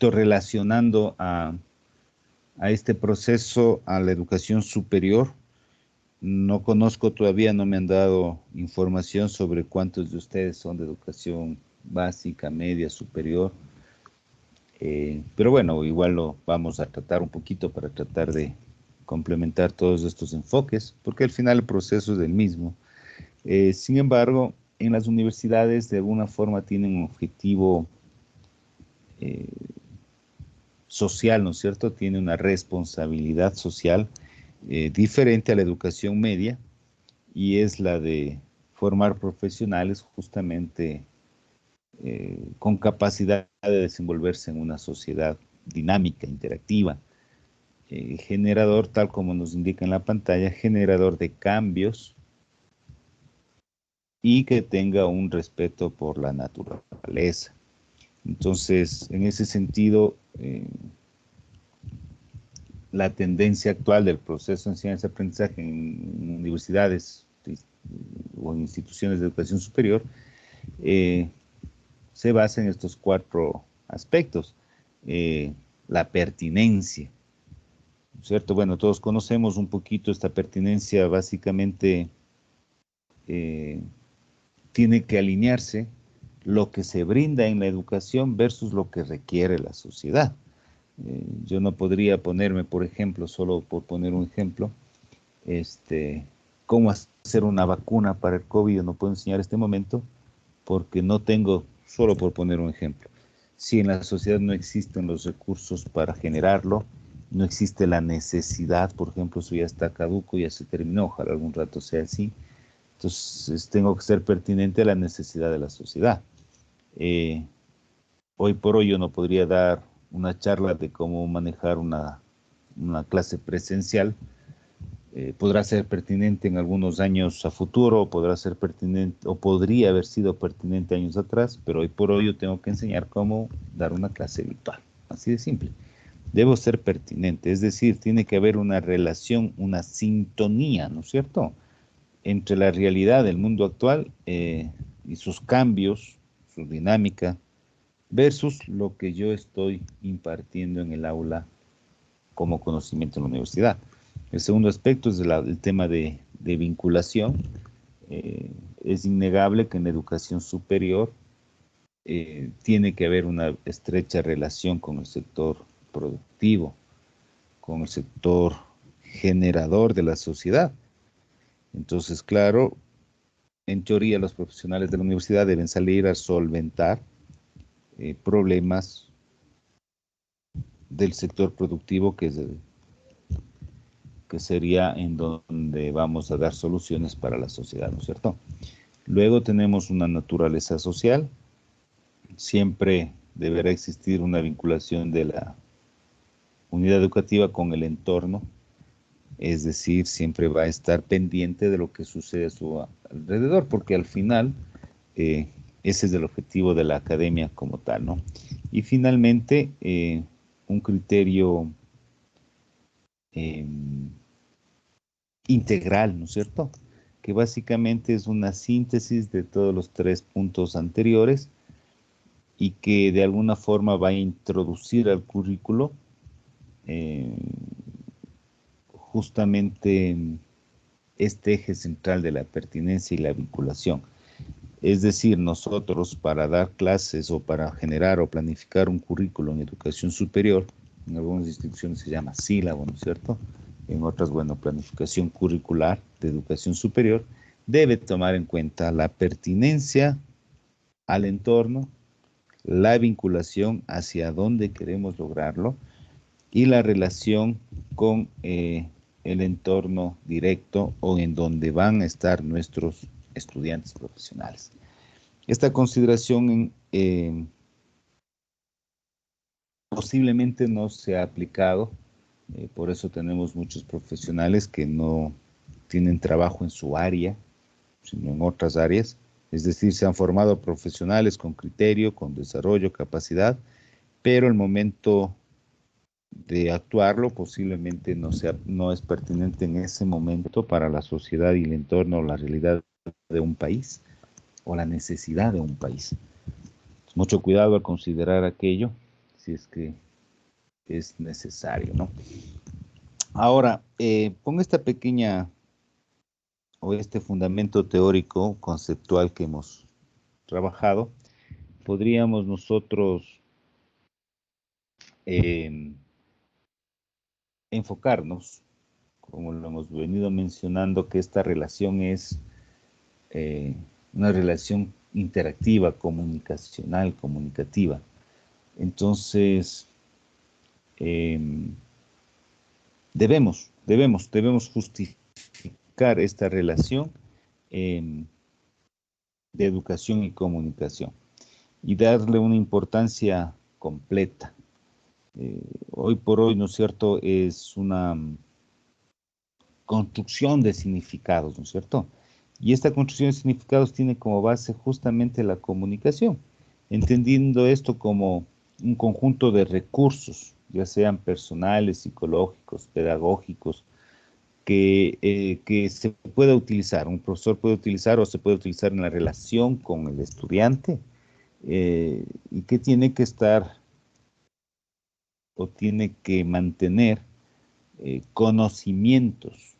[SPEAKER 6] relacionando a este proceso a la educación superior. No conozco todavía, no me han dado información sobre cuántos de ustedes son de educación básica, media, superior. Pero bueno, igual lo vamos a tratar un poquito para tratar de complementar todos estos enfoques, porque al final el proceso es el mismo. Sin embargo, en las universidades de alguna forma tienen un objetivo social, ¿no es cierto? Tiene una responsabilidad social diferente a la educación media, y es la de formar profesionales justamente con capacidad de desenvolverse en una sociedad dinámica, interactiva, generador, tal como nos indica en la pantalla, generador de cambios y que tenga un respeto por la naturaleza. Entonces, en ese sentido, la tendencia actual del proceso de enseñanza-aprendizaje en universidades o en instituciones de educación superior se basa en estos 4 aspectos. La pertinencia, ¿cierto? Bueno, todos conocemos un poquito esta pertinencia, básicamente tiene que alinearse lo que se brinda en la educación versus lo que requiere la sociedad. Yo no podría ponerme, por ejemplo, solo por poner un ejemplo, cómo hacer una vacuna para el COVID, yo no puedo enseñar en este momento, porque no tengo, solo por poner un ejemplo, si en la sociedad no existen los recursos para generarlo, no existe la necesidad, por ejemplo, eso ya está caduco, ya se terminó, ojalá algún rato sea así, entonces tengo que ser pertinente a la necesidad de la sociedad. Hoy por hoy yo no podría dar una charla de cómo manejar una clase presencial. Podrá ser pertinente en algunos años a futuro, podrá ser pertinente o podría haber sido pertinente años atrás, pero hoy por hoy yo tengo que enseñar cómo dar una clase virtual, así de simple. Debo ser pertinente, es decir, tiene que haber una relación, una sintonía, ¿no es cierto?, entre la realidad del mundo actual y sus cambios, su dinámica, versus lo que yo estoy impartiendo en el aula como conocimiento en la universidad. El segundo aspecto es el tema de vinculación. Es innegable que en la educación superior tiene que haber una estrecha relación con el sector productivo, con el sector generador de la sociedad. Entonces, claro, en teoría los profesionales de la universidad deben salir a solventar problemas del sector productivo, que sería en donde vamos a dar soluciones para la sociedad, ¿no es cierto? Luego tenemos una naturaleza social. Siempre deberá existir una vinculación de la unidad educativa con el entorno, es decir, siempre va a estar pendiente de lo que sucede a su alrededor, porque al final ese es el objetivo de la academia como tal, ¿no? Y finalmente, un criterio integral, ¿no es cierto?, que básicamente es una síntesis de todos los 3 puntos anteriores y que de alguna forma va a introducir al currículo justamente este eje central de la pertinencia y la vinculación. Es decir, nosotros para dar clases o para generar o planificar un currículo en educación superior, en algunas instituciones se llama sílabo, ¿no es cierto?, en otras, bueno, planificación curricular de educación superior, debe tomar en cuenta la pertinencia al entorno, la vinculación hacia dónde queremos lograrlo y la relación con el entorno directo o en donde van a estar nuestros estudiantes profesionales. Esta consideración posiblemente no se ha aplicado, por eso tenemos muchos profesionales que no tienen trabajo en su área, sino en otras áreas. Es decir, se han formado profesionales con criterio, con desarrollo, capacidad, pero el momento de actuarlo posiblemente no es pertinente en ese momento para la sociedad y el entorno, la realidad de un país o la necesidad de un país. Mucho cuidado al considerar aquello, si es que es necesario, ¿no? Ahora, con esta pequeña o este fundamento teórico, conceptual que hemos trabajado, podríamos nosotros enfocarnos, como lo hemos venido mencionando, que esta relación es una relación interactiva, comunicacional, comunicativa. Entonces, debemos justificar esta relación de educación y comunicación y darle una importancia completa. Hoy por hoy, ¿no es cierto?, es una construcción de significados, ¿no es cierto? Y esta construcción de significados tiene como base justamente la comunicación, entendiendo esto como un conjunto de recursos, ya sean personales, psicológicos, pedagógicos, que se pueda utilizar, un profesor puede utilizar o se puede utilizar en la relación con el estudiante, y que tiene que estar o tiene que mantener conocimientos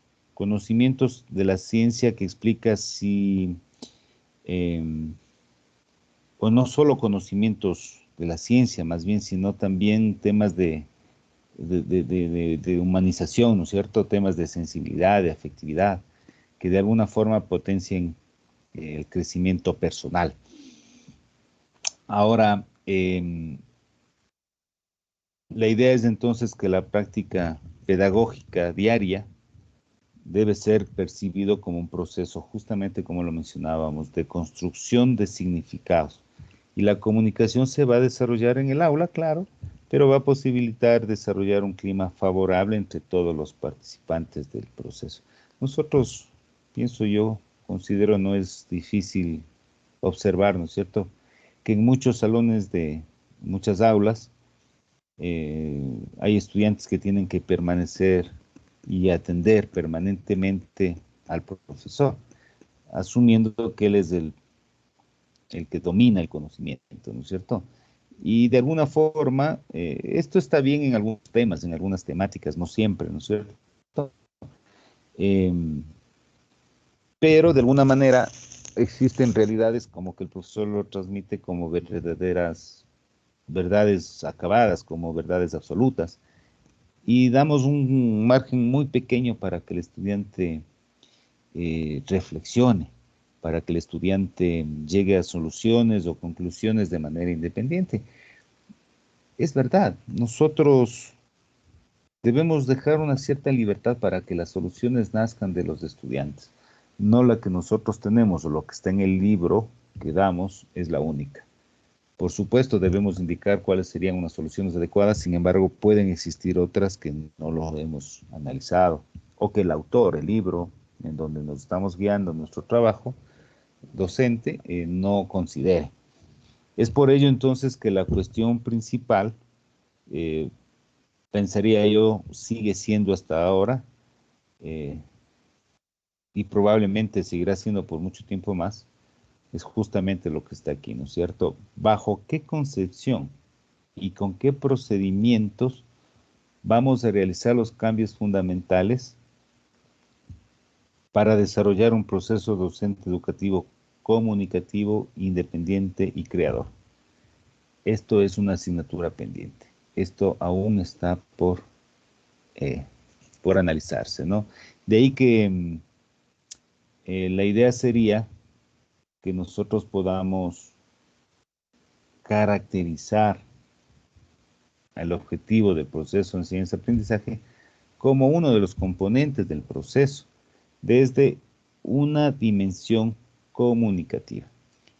[SPEAKER 6] de la ciencia que explica si, o no solo conocimientos de la ciencia, más bien, sino también temas de humanización, ¿no es cierto?, temas de sensibilidad, de afectividad, que de alguna forma potencien el crecimiento personal. Ahora, la idea es entonces que la práctica pedagógica diaria debe ser percibido como un proceso, justamente como lo mencionábamos, de construcción de significados. Y la comunicación se va a desarrollar en el aula, claro, pero va a posibilitar desarrollar un clima favorable entre todos los participantes del proceso. Nosotros, pienso yo, considero no es difícil observar, ¿no es cierto?, que en muchos salones de muchas aulas hay estudiantes que tienen que permanecer y atender permanentemente al profesor, asumiendo que él es el que domina el conocimiento, ¿no es cierto? Y de alguna forma, esto está bien en algunos temas, en algunas temáticas, no siempre, ¿no es cierto? Pero de alguna manera existen realidades como que el profesor lo transmite como verdaderas verdades acabadas, como verdades absolutas, y damos un margen muy pequeño para que el estudiante reflexione, para que el estudiante llegue a soluciones o conclusiones de manera independiente. Es verdad, nosotros debemos dejar una cierta libertad para que las soluciones nazcan de los estudiantes, no la que nosotros tenemos o lo que está en el libro que damos es la única. Por supuesto, debemos indicar cuáles serían unas soluciones adecuadas, sin embargo, pueden existir otras que no lo hemos analizado, o que el autor, el libro, en donde nos estamos guiando en nuestro trabajo docente, no considere. Es por ello entonces que la cuestión principal, pensaría yo, sigue siendo hasta ahora, y probablemente seguirá siendo por mucho tiempo más, es justamente lo que está aquí, ¿no es cierto? ¿Bajo qué concepción y con qué procedimientos vamos a realizar los cambios fundamentales para desarrollar un proceso docente educativo comunicativo, independiente y creador? Esto es una asignatura pendiente. Esto aún está por analizarse, ¿no? De ahí que la idea sería que nosotros podamos caracterizar el objetivo del proceso de enseñanza-aprendizaje como uno de los componentes del proceso, desde una dimensión comunicativa.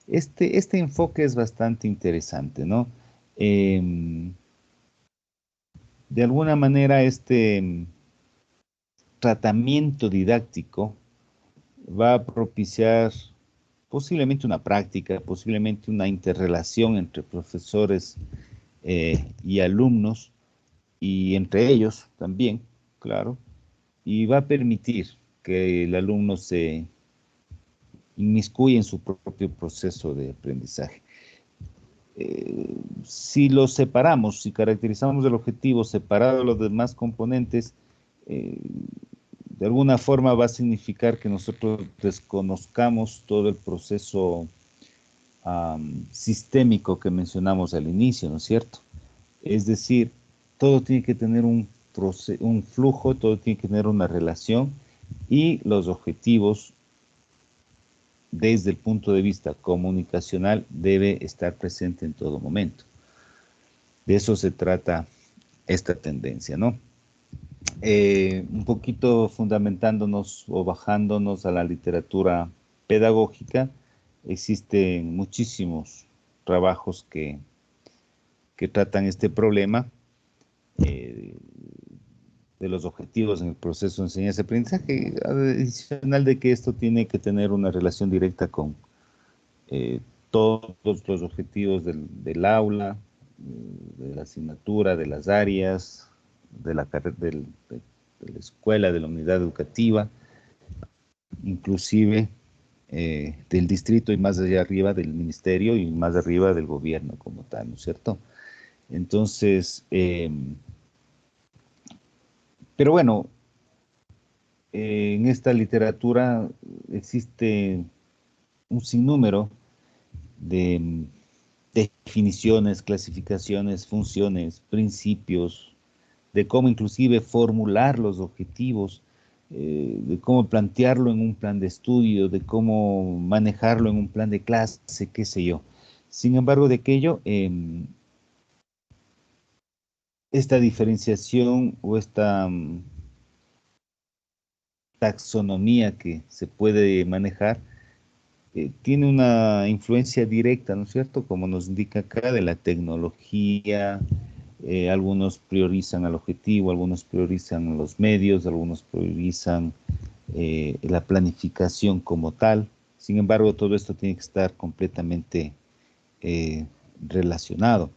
[SPEAKER 6] Este enfoque es bastante interesante, ¿no? De alguna manera, este tratamiento didáctico va a propiciar posiblemente una práctica, posiblemente una interrelación entre profesores y alumnos, y entre ellos también, claro, y va a permitir que el alumno se inmiscuya en su propio proceso de aprendizaje. Si lo separamos, si caracterizamos el objetivo separado de los demás componentes, de alguna forma va a significar que nosotros desconozcamos todo el proceso sistémico que mencionamos al inicio, ¿no es cierto? Es decir, todo tiene que tener un flujo, todo tiene que tener una relación, y los objetivos desde el punto de vista comunicacional debe estar presente en todo momento. De eso se trata esta tendencia, ¿no? Un poquito fundamentándonos o bajándonos a la literatura pedagógica, existen muchísimos trabajos que tratan este problema de los objetivos en el proceso de enseñanza-aprendizaje, adicional de que esto tiene que tener una relación directa con todos los objetivos del aula, de la asignatura, de las áreas, de la escuela, de la unidad educativa, inclusive del distrito y más allá arriba del ministerio y más arriba del gobierno como tal, ¿no es cierto? Entonces, pero bueno, en esta literatura existe un sinnúmero de definiciones, clasificaciones, funciones, principios, de cómo inclusive formular los objetivos, de cómo plantearlo en un plan de estudio, de cómo manejarlo en un plan de clase, qué sé yo. Sin embargo, de aquello, esta diferenciación o esta taxonomía que se puede manejar tiene una influencia directa, ¿no es cierto? Como nos indica acá, de la tecnología. Algunos priorizan al objetivo, algunos priorizan los medios, algunos priorizan la planificación como tal. Sin embargo, todo esto tiene que estar completamente relacionado.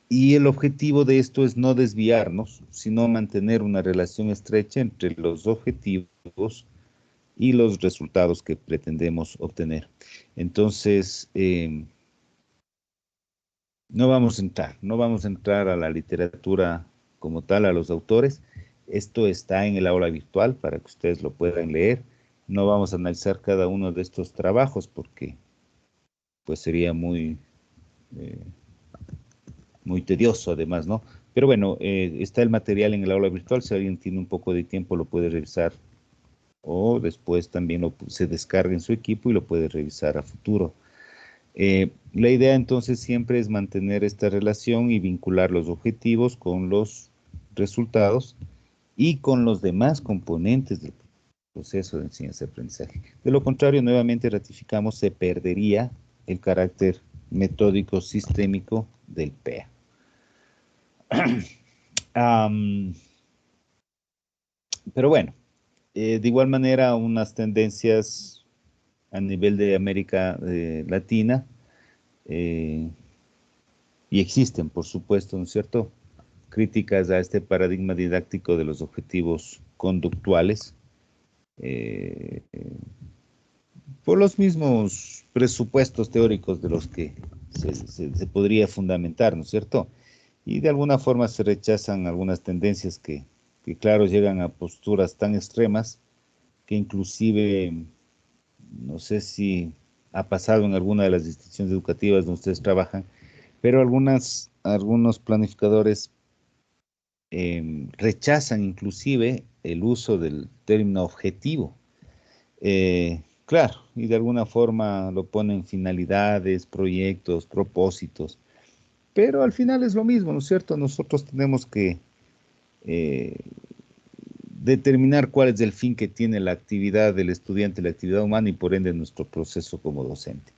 [SPEAKER 6] Y el objetivo de esto es no desviarnos, sino mantener una relación estrecha entre los objetivos y los resultados que pretendemos obtener. Entonces, no vamos a entrar a la literatura como tal, a los autores. Esto está en el aula virtual para que ustedes lo puedan leer. No vamos a analizar cada uno de estos trabajos porque pues sería muy tedioso además, ¿no? Pero bueno, está el material en el aula virtual. Si alguien tiene un poco de tiempo lo puede revisar, o después también se descarga en su equipo y lo puede revisar a futuro. La idea entonces siempre es mantener esta relación y vincular los objetivos con los resultados y con los demás componentes del proceso de enseñanza-aprendizaje. De lo contrario, nuevamente ratificamos, se perdería el carácter metódico sistémico del PEA. Pero bueno, de igual manera, unas tendencias a nivel de América Latina, y existen, por supuesto, ¿no es cierto?, críticas a este paradigma didáctico de los objetivos conductuales, por los mismos presupuestos teóricos de los que se podría fundamentar, ¿no es cierto? Y de alguna forma se rechazan algunas tendencias que claro, llegan a posturas tan extremas que inclusive, no sé si ha pasado en alguna de las instituciones educativas donde ustedes trabajan, pero algunos planificadores rechazan inclusive el uso del término objetivo. Claro, y de alguna forma lo ponen finalidades, proyectos, propósitos, pero al final es lo mismo, ¿no es cierto? Nosotros tenemos que determinar cuál es el fin que tiene la actividad del estudiante, la actividad humana y por ende nuestro proceso como docente.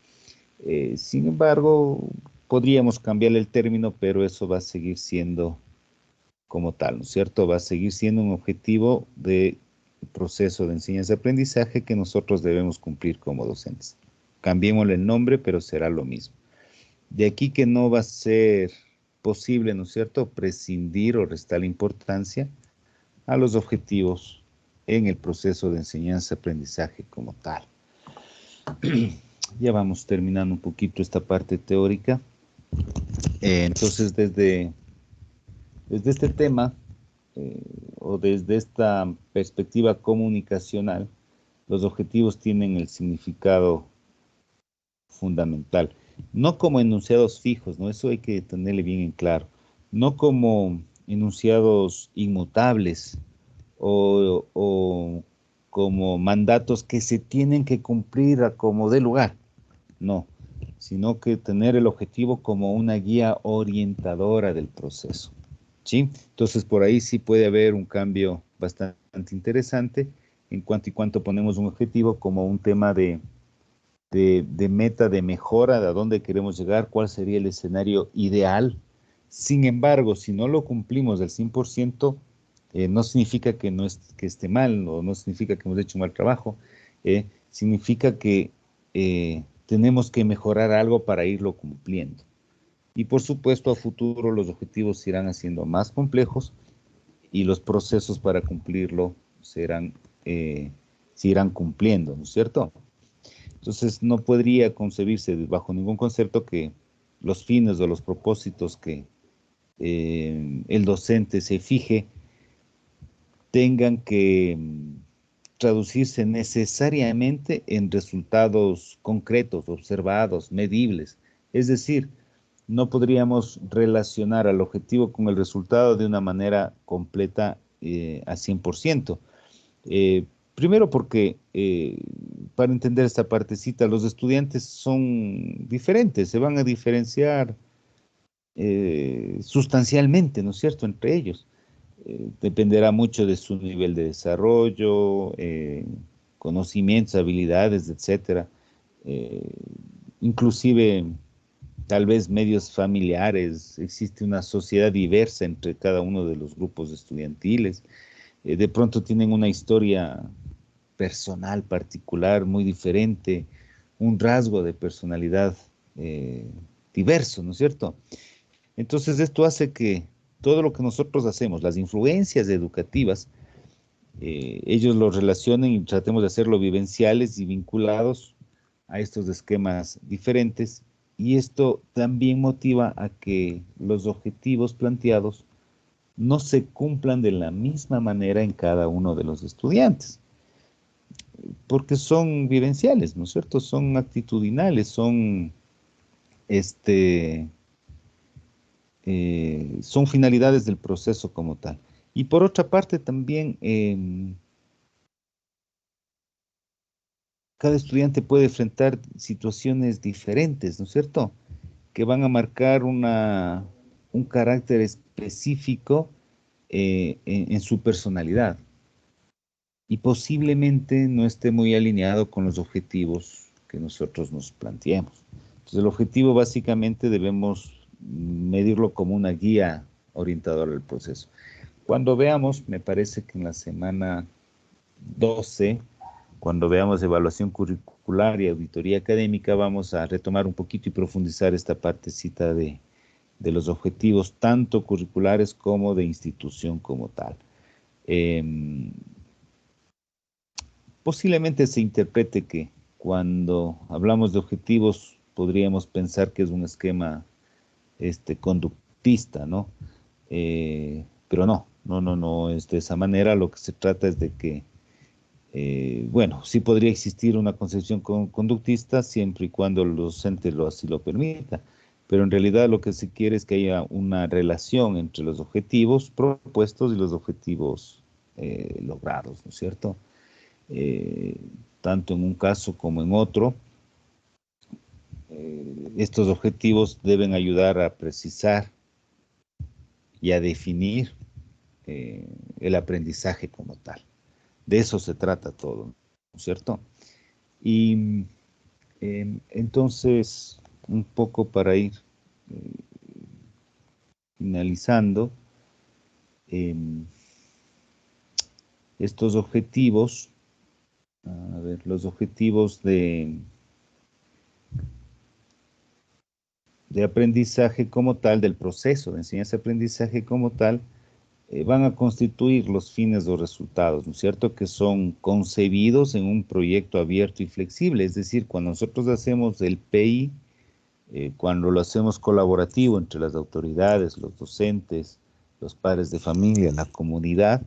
[SPEAKER 6] Sin embargo, podríamos cambiarle el término, pero eso va a seguir siendo como tal, ¿no es cierto? Va a seguir siendo un objetivo del proceso de enseñanza-aprendizaje que nosotros debemos cumplir como docentes. Cambiémosle el nombre, pero será lo mismo. De aquí que no va a ser posible, ¿no es cierto?, prescindir o restar importancia a los objetivos en el proceso de enseñanza-aprendizaje como tal. Ya vamos terminando un poquito esta parte teórica. Entonces, desde este tema, o desde esta perspectiva comunicacional, los objetivos tienen el significado fundamental. No como enunciados fijos, ¿no? Eso hay que tenerle bien en claro. No como enunciados inmutables o como mandatos que se tienen que cumplir a como dé lugar. No, sino que tener el objetivo como una guía orientadora del proceso. ¿Sí? Entonces, por ahí sí puede haber un cambio bastante interesante en cuanto y cuanto ponemos un objetivo como un tema de meta, de mejora, de a dónde queremos llegar, cuál sería el escenario ideal. Sin embargo, si no lo cumplimos al 100%, no significa que esté mal, o no significa que hemos hecho un mal trabajo, significa que tenemos que mejorar algo para irlo cumpliendo. Y por supuesto, a futuro los objetivos se irán haciendo más complejos y los procesos para cumplirlo se irán cumpliendo, ¿no es cierto? Entonces, no podría concebirse bajo ningún concepto que los fines o los propósitos que el docente se fije tengan que traducirse necesariamente en resultados concretos, observados, medibles. Es decir, no podríamos relacionar al objetivo con el resultado de una manera completa a 100%. Primero porque para entender esta partecita, los estudiantes son diferentes, se van a diferenciar sustancialmente, ¿no es cierto?, entre ellos. Dependerá mucho de su nivel de desarrollo, conocimientos, habilidades, etcétera. Inclusive, tal vez medios familiares, existe una sociedad diversa entre cada uno de los grupos estudiantiles. De pronto tienen una historia personal particular, muy diferente, un rasgo de personalidad diverso, ¿no es cierto? Entonces esto hace que todo lo que nosotros hacemos, las influencias educativas, ellos lo relacionen y tratemos de hacerlo vivenciales y vinculados a estos esquemas diferentes, y esto también motiva a que los objetivos planteados no se cumplan de la misma manera en cada uno de los estudiantes, porque son vivenciales, ¿no es cierto? Son actitudinales, son son finalidades del proceso como tal. Y por otra parte también, cada estudiante puede enfrentar situaciones diferentes, ¿no es cierto?, que van a marcar un carácter específico en su personalidad, y posiblemente no esté muy alineado con los objetivos que nosotros nos planteemos. Entonces, el objetivo básicamente debemos medirlo como una guía orientadora del proceso. Cuando veamos, me parece que en la semana 12, cuando veamos evaluación curricular y auditoría académica, vamos a retomar un poquito y profundizar esta partecita de los objetivos, tanto curriculares como de institución como tal. Posiblemente se interprete que cuando hablamos de objetivos podríamos pensar que es un esquema conductista, ¿no? Pero no es de esa manera. Lo que se trata es de que, bueno, sí podría existir una concepción conductista siempre y cuando el docente así lo permita, pero en realidad lo que se quiere es que haya una relación entre los objetivos propuestos y los objetivos logrados, ¿no es cierto? Tanto en un caso como en otro, estos objetivos deben ayudar a precisar y a definir el aprendizaje como tal. De eso se trata todo, ¿no es cierto? Y entonces, un poco para ir finalizando, estos objetivos, a ver, los objetivos de aprendizaje como tal, del proceso de enseñanza-aprendizaje como tal, van a constituir los fines o resultados, ¿no es cierto?, que son concebidos en un proyecto abierto y flexible. Es decir, cuando nosotros hacemos el PI, cuando lo hacemos colaborativo entre las autoridades, los docentes, los padres de familia, la comunidad,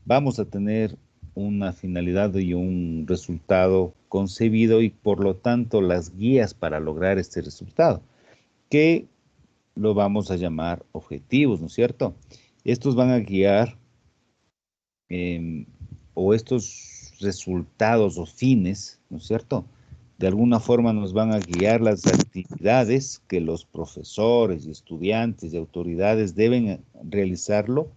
[SPEAKER 6] vamos a tener una finalidad y un resultado concebido, y por lo tanto las guías para lograr este resultado, que lo vamos a llamar objetivos, ¿no es cierto? Estos van a guiar, o estos resultados o fines, ¿no es cierto?, de alguna forma nos van a guiar las actividades que los profesores y estudiantes y autoridades deben realizarlo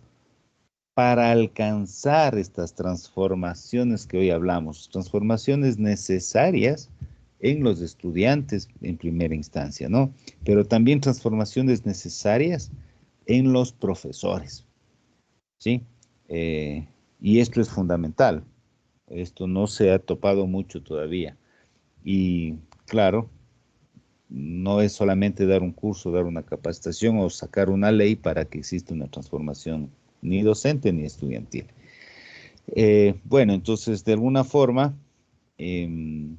[SPEAKER 6] para alcanzar estas transformaciones que hoy hablamos, transformaciones necesarias en los estudiantes en primera instancia, ¿no? Pero también transformaciones necesarias en los profesores, ¿sí? Y esto es fundamental. Esto no se ha topado mucho todavía. Y claro, no es solamente dar un curso, dar una capacitación o sacar una ley para que exista una transformación ni docente ni estudiantil. Bueno, entonces de alguna forma, el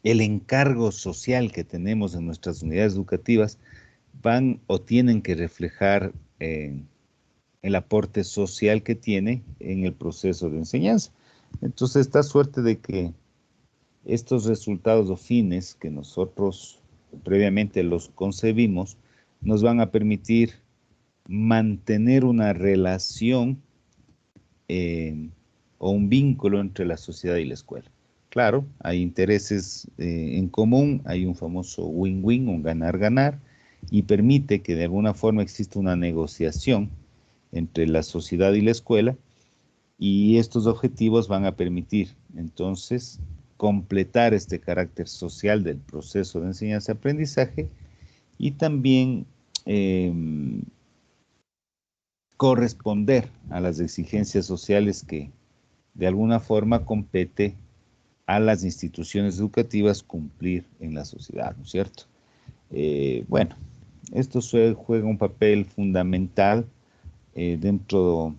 [SPEAKER 6] encargo social que tenemos en nuestras unidades educativas van o tienen que reflejar el aporte social que tiene en el proceso de enseñanza. Entonces, esta suerte de que estos resultados o fines que nosotros previamente los concebimos nos van a permitir mantener una relación o un vínculo entre la sociedad y la escuela. claro, hay intereses en común, hay un famoso win-win, un ganar-ganar, y permite que de alguna forma exista una negociación entre la sociedad y la escuela, y estos objetivos van a permitir entonces completar este carácter social del proceso de enseñanza-aprendizaje y también corresponder a las exigencias sociales que de alguna forma compete a las instituciones educativas cumplir en la sociedad, ¿no es cierto? Bueno, esto juega un papel fundamental dentro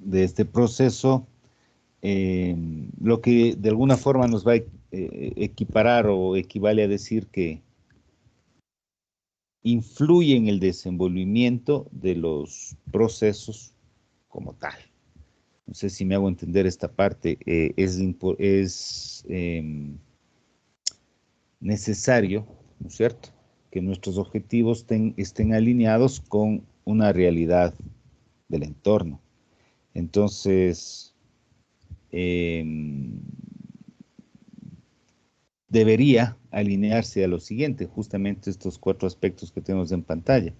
[SPEAKER 6] de este proceso, lo que de alguna forma nos va a equiparar o equivale a decir que influye en el desenvolvimiento de los procesos como tal. No sé si me hago entender esta parte. Es necesario, ¿no es cierto?, que nuestros objetivos estén alineados con una realidad del entorno. Entonces, debería alinearse a lo siguiente, justamente estos 4 aspectos que tenemos en pantalla.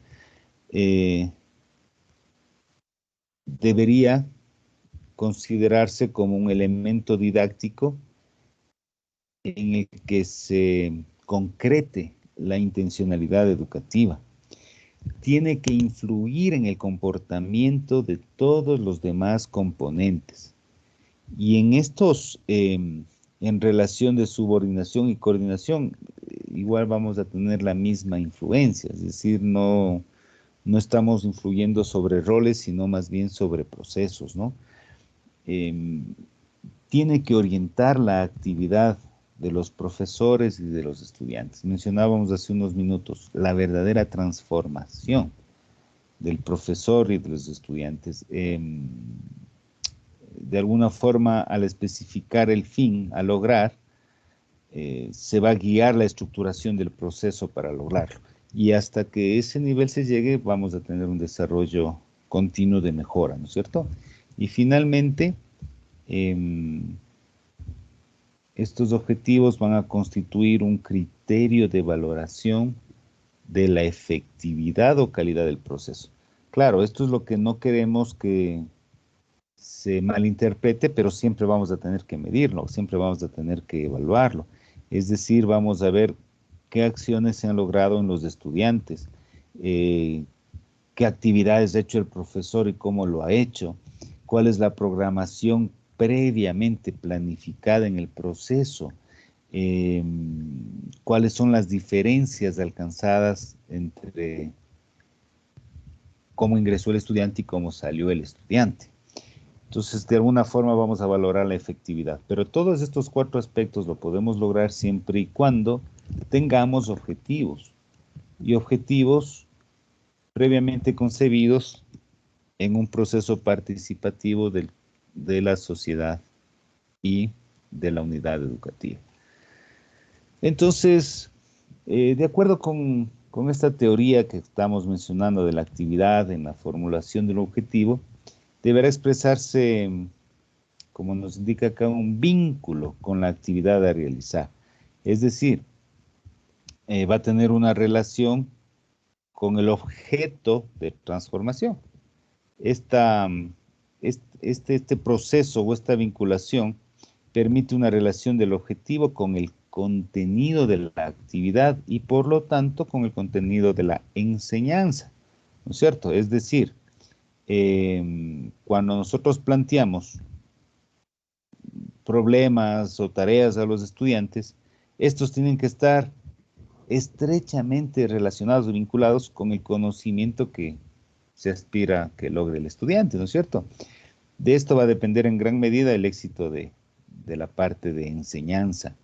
[SPEAKER 6] Debería considerarse como un elemento didáctico en el que se concrete la intencionalidad educativa. Tiene que influir en el comportamiento de todos los demás componentes. Y en estos, en relación de subordinación y coordinación, igual vamos a tener la misma influencia, es decir, no estamos influyendo sobre roles, sino más bien sobre procesos, ¿no? Tiene que orientar la actividad de los profesores y de los estudiantes. Mencionábamos hace unos minutos la verdadera transformación del profesor y de los estudiantes. De alguna forma, al especificar el fin a lograr, se va a guiar la estructuración del proceso para lograrlo. Y hasta que ese nivel se llegue, vamos a tener un desarrollo continuo de mejora, ¿no es cierto? Y finalmente, estos objetivos van a constituir un criterio de valoración de la efectividad o calidad del proceso. Claro, esto es lo que no queremos que se malinterprete, pero siempre vamos a tener que medirlo, siempre vamos a tener que evaluarlo. Es decir, vamos a ver qué acciones se han logrado en los estudiantes, qué actividades ha hecho el profesor y cómo lo ha hecho, cuál es la programación previamente planificada en el proceso, cuáles son las diferencias alcanzadas entre cómo ingresó el estudiante y cómo salió el estudiante. Entonces, de alguna forma vamos a valorar la efectividad. Pero todos estos 4 aspectos lo podemos lograr siempre y cuando tengamos objetivos. Y objetivos previamente concebidos en un proceso participativo de la sociedad y de la unidad educativa. Entonces, de acuerdo con esta teoría que estamos mencionando de la actividad en la formulación del objetivo, deberá expresarse, como nos indica acá, un vínculo con la actividad a realizar. Es decir, va a tener una relación con el objeto de transformación. Este proceso o esta vinculación permite una relación del objetivo con el contenido de la actividad y por lo tanto con el contenido de la enseñanza, ¿no es cierto? Es decir, cuando nosotros planteamos problemas o tareas a los estudiantes, estos tienen que estar estrechamente relacionados o vinculados con el conocimiento que se aspira a que logre el estudiante, ¿no es cierto? De esto va a depender en gran medida el éxito de la parte de enseñanza.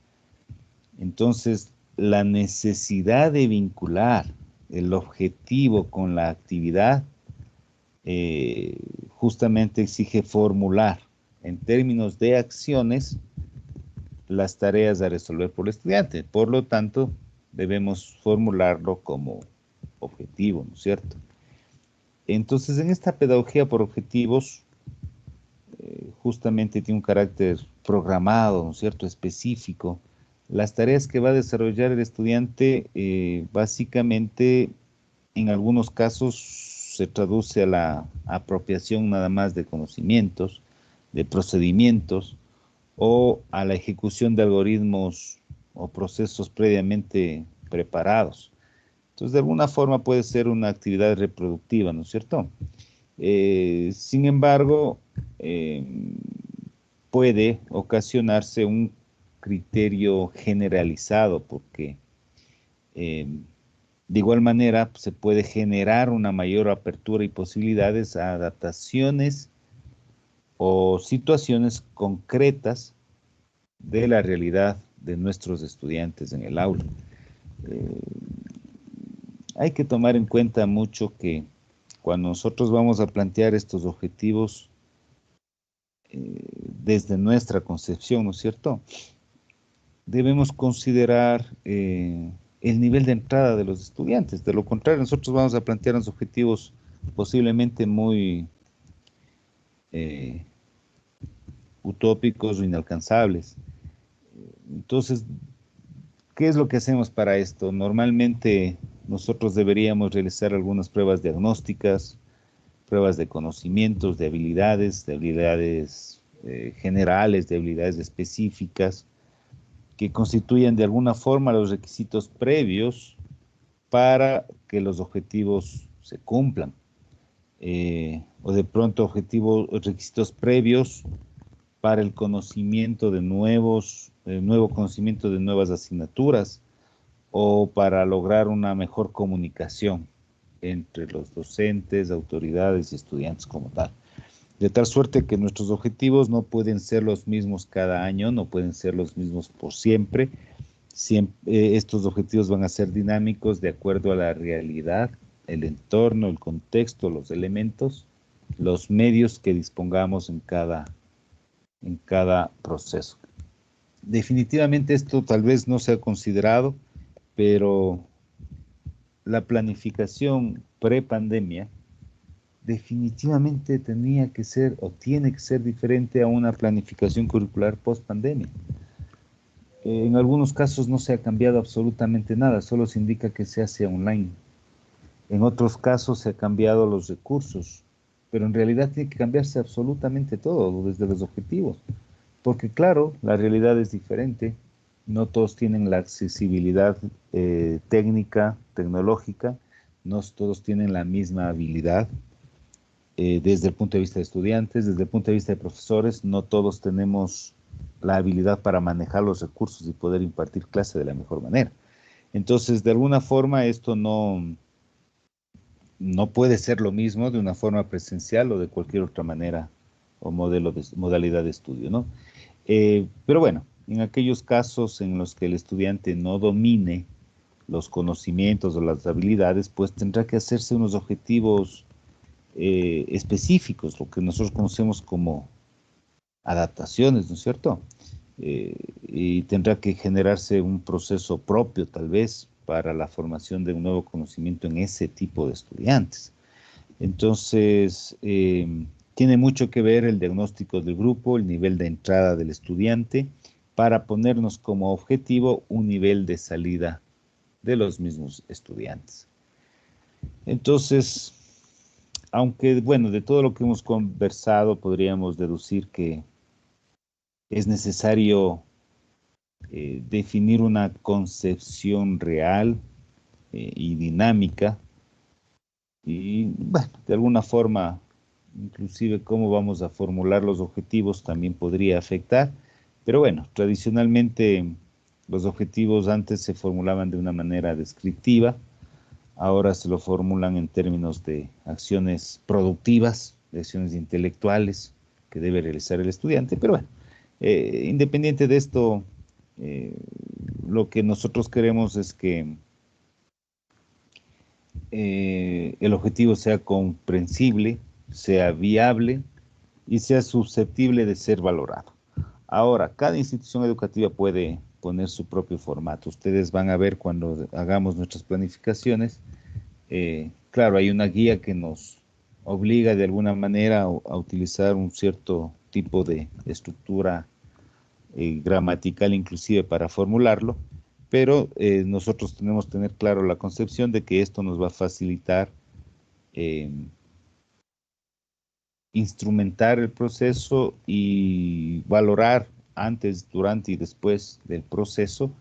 [SPEAKER 6] Entonces, la necesidad de vincular el objetivo con la actividad justamente exige formular en términos de acciones las tareas a resolver por el estudiante. Por lo tanto, debemos formularlo como objetivo, ¿no es cierto? Entonces, en esta pedagogía por objetivos, justamente tiene un carácter programado, ¿no es cierto?, específico. Las tareas que va a desarrollar el estudiante, básicamente, en algunos casos se traduce a la apropiación nada más de conocimientos, de procedimientos, o a la ejecución de algoritmos o procesos previamente preparados. Entonces, de alguna forma puede ser una actividad reproductiva, ¿no es cierto? Sin embargo, puede ocasionarse un criterio generalizado, porque de igual manera se puede generar una mayor apertura y posibilidades a adaptaciones o situaciones concretas de la realidad de nuestros estudiantes en el aula. Hay que tomar en cuenta mucho que cuando nosotros vamos a plantear estos objetivos desde nuestra concepción, ¿no es cierto?, debemos considerar el nivel de entrada de los estudiantes. De lo contrario, nosotros vamos a plantear unos objetivos posiblemente muy utópicos o inalcanzables. Entonces, ¿qué es lo que hacemos para esto? Normalmente nosotros deberíamos realizar algunas pruebas diagnósticas, pruebas de conocimientos, de habilidades generales, de habilidades específicas, que constituyan de alguna forma los requisitos previos para que los objetivos se cumplan. O de pronto requisitos previos para el conocimiento de nuevo conocimiento de nuevas asignaturas, o para lograr una mejor comunicación entre los docentes, autoridades y estudiantes como tal. De tal suerte que nuestros objetivos no pueden ser los mismos cada año, no pueden ser los mismos por siempre. Estos objetivos van a ser dinámicos de acuerdo a la realidad, el entorno, el contexto, los elementos, los medios que dispongamos en cada proceso. Definitivamente esto tal vez no se ha considerado, pero la planificación pre-pandemia definitivamente tenía que ser o tiene que ser diferente a una planificación curricular post-pandemia. En algunos casos no se ha cambiado absolutamente nada, solo se indica que se hace online. En otros casos se han cambiado los recursos, pero en realidad tiene que cambiarse absolutamente todo, desde los objetivos. Porque claro, la realidad es diferente, no todos tienen la accesibilidad técnica, tecnológica, no todos tienen la misma habilidad. Desde el punto de vista de estudiantes, desde el punto de vista de profesores, no todos tenemos la habilidad para manejar los recursos y poder impartir clase de la mejor manera. Entonces, de alguna forma, esto no puede ser lo mismo de una forma presencial o de cualquier otra manera o modalidad de estudio, ¿no? Pero bueno, en aquellos casos en los que el estudiante no domine los conocimientos o las habilidades, pues tendrá que hacerse unos objetivos específicos, lo que nosotros conocemos como adaptaciones, ¿no es cierto? Y tendrá que generarse un proceso propio, tal vez, para la formación de un nuevo conocimiento en ese tipo de estudiantes. Entonces, tiene mucho que ver el diagnóstico del grupo, el nivel de entrada del estudiante, para ponernos como objetivo un nivel de salida de los mismos estudiantes. Entonces, aunque, bueno, de todo lo que hemos conversado, podríamos deducir que es necesario definir una concepción real y dinámica, y, bueno, de alguna forma, inclusive cómo vamos a formular los objetivos también podría afectar, pero bueno, tradicionalmente los objetivos antes se formulaban de una manera descriptiva, ahora se lo formulan en términos de acciones productivas, de acciones intelectuales que debe realizar el estudiante, pero bueno, independiente de esto, lo que nosotros queremos es que el objetivo sea comprensible, sea viable y sea susceptible de ser valorado. Ahora, cada institución educativa puede poner su propio formato. Ustedes van a ver cuando hagamos nuestras planificaciones, claro, hay una guía que nos obliga de alguna manera a utilizar un cierto tipo de estructura gramatical inclusive para formularlo, pero nosotros tenemos que tener claro la concepción de que esto nos va a facilitar instrumentar el proceso y valorar antes, durante y después del proceso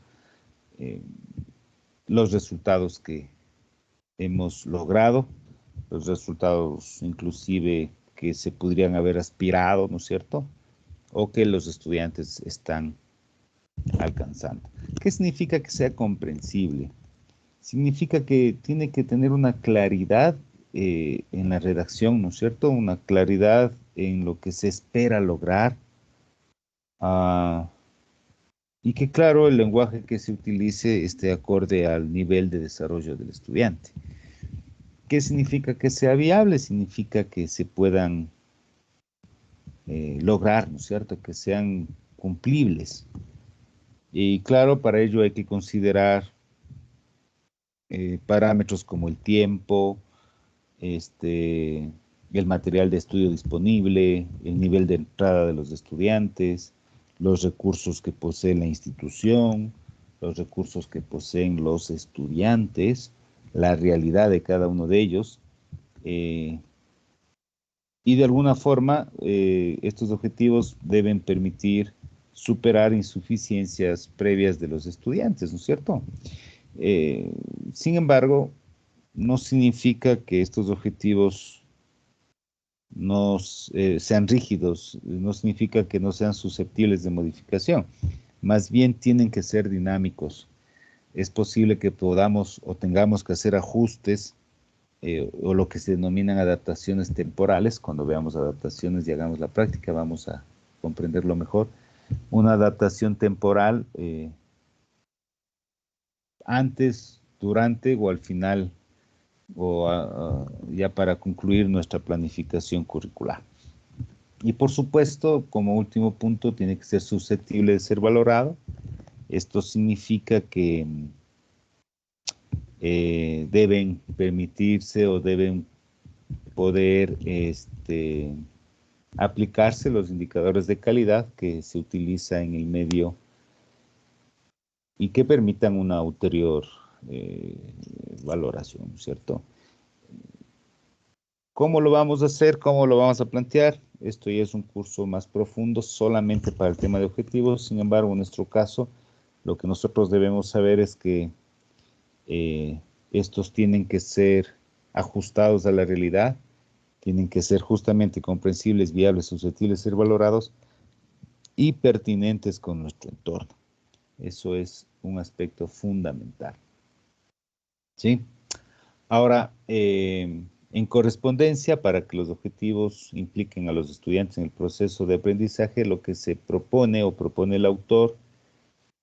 [SPEAKER 6] los resultados que hemos logrado, los resultados inclusive que se podrían haber aspirado, ¿no es cierto? O que los estudiantes están alcanzando. ¿Qué significa que sea comprensible? Significa que tiene que tener una claridad en la redacción, ¿no es cierto? Una claridad en lo que se espera lograr. Y que, claro, el lenguaje que se utilice esté acorde al nivel de desarrollo del estudiante. ¿Qué significa que sea viable? Significa que se puedan lograr, ¿no es cierto? Que sean cumplibles. Y claro, para ello hay que considerar parámetros como el tiempo, el material de estudio disponible, el nivel de entrada de los estudiantes, los recursos que posee la institución, los recursos que poseen los estudiantes, la realidad de cada uno de ellos, y de alguna forma estos objetivos deben permitir superar insuficiencias previas de los estudiantes, ¿no es cierto? Sin embargo, no significa que estos objetivos no sean rígidos, no significa que no sean susceptibles de modificación, más bien tienen que ser dinámicos. Es posible que podamos o tengamos que hacer ajustes o lo que se denominan adaptaciones temporales. Cuando veamos adaptaciones y hagamos la práctica vamos a comprenderlo mejor. Una adaptación temporal antes, durante o al final o ya para concluir nuestra planificación curricular. Y por supuesto, como último punto, tiene que ser susceptible de ser valorado. Esto significa que deben permitirse o deben poder aplicarse los indicadores de calidad que se utiliza en el medio y que permitan una ulterior valoración, ¿cierto? ¿Cómo lo vamos a hacer? ¿Cómo lo vamos a plantear? Esto ya es un curso más profundo solamente para el tema de objetivos. Sin embargo, en nuestro caso, lo que nosotros debemos saber es que estos tienen que ser ajustados a la realidad, tienen que ser justamente comprensibles, viables, susceptibles de ser valorados y pertinentes con nuestro entorno. Eso es un aspecto fundamental. ¿Sí? Ahora, en correspondencia, para que los objetivos impliquen a los estudiantes en el proceso de aprendizaje, lo que se propone o propone el autor,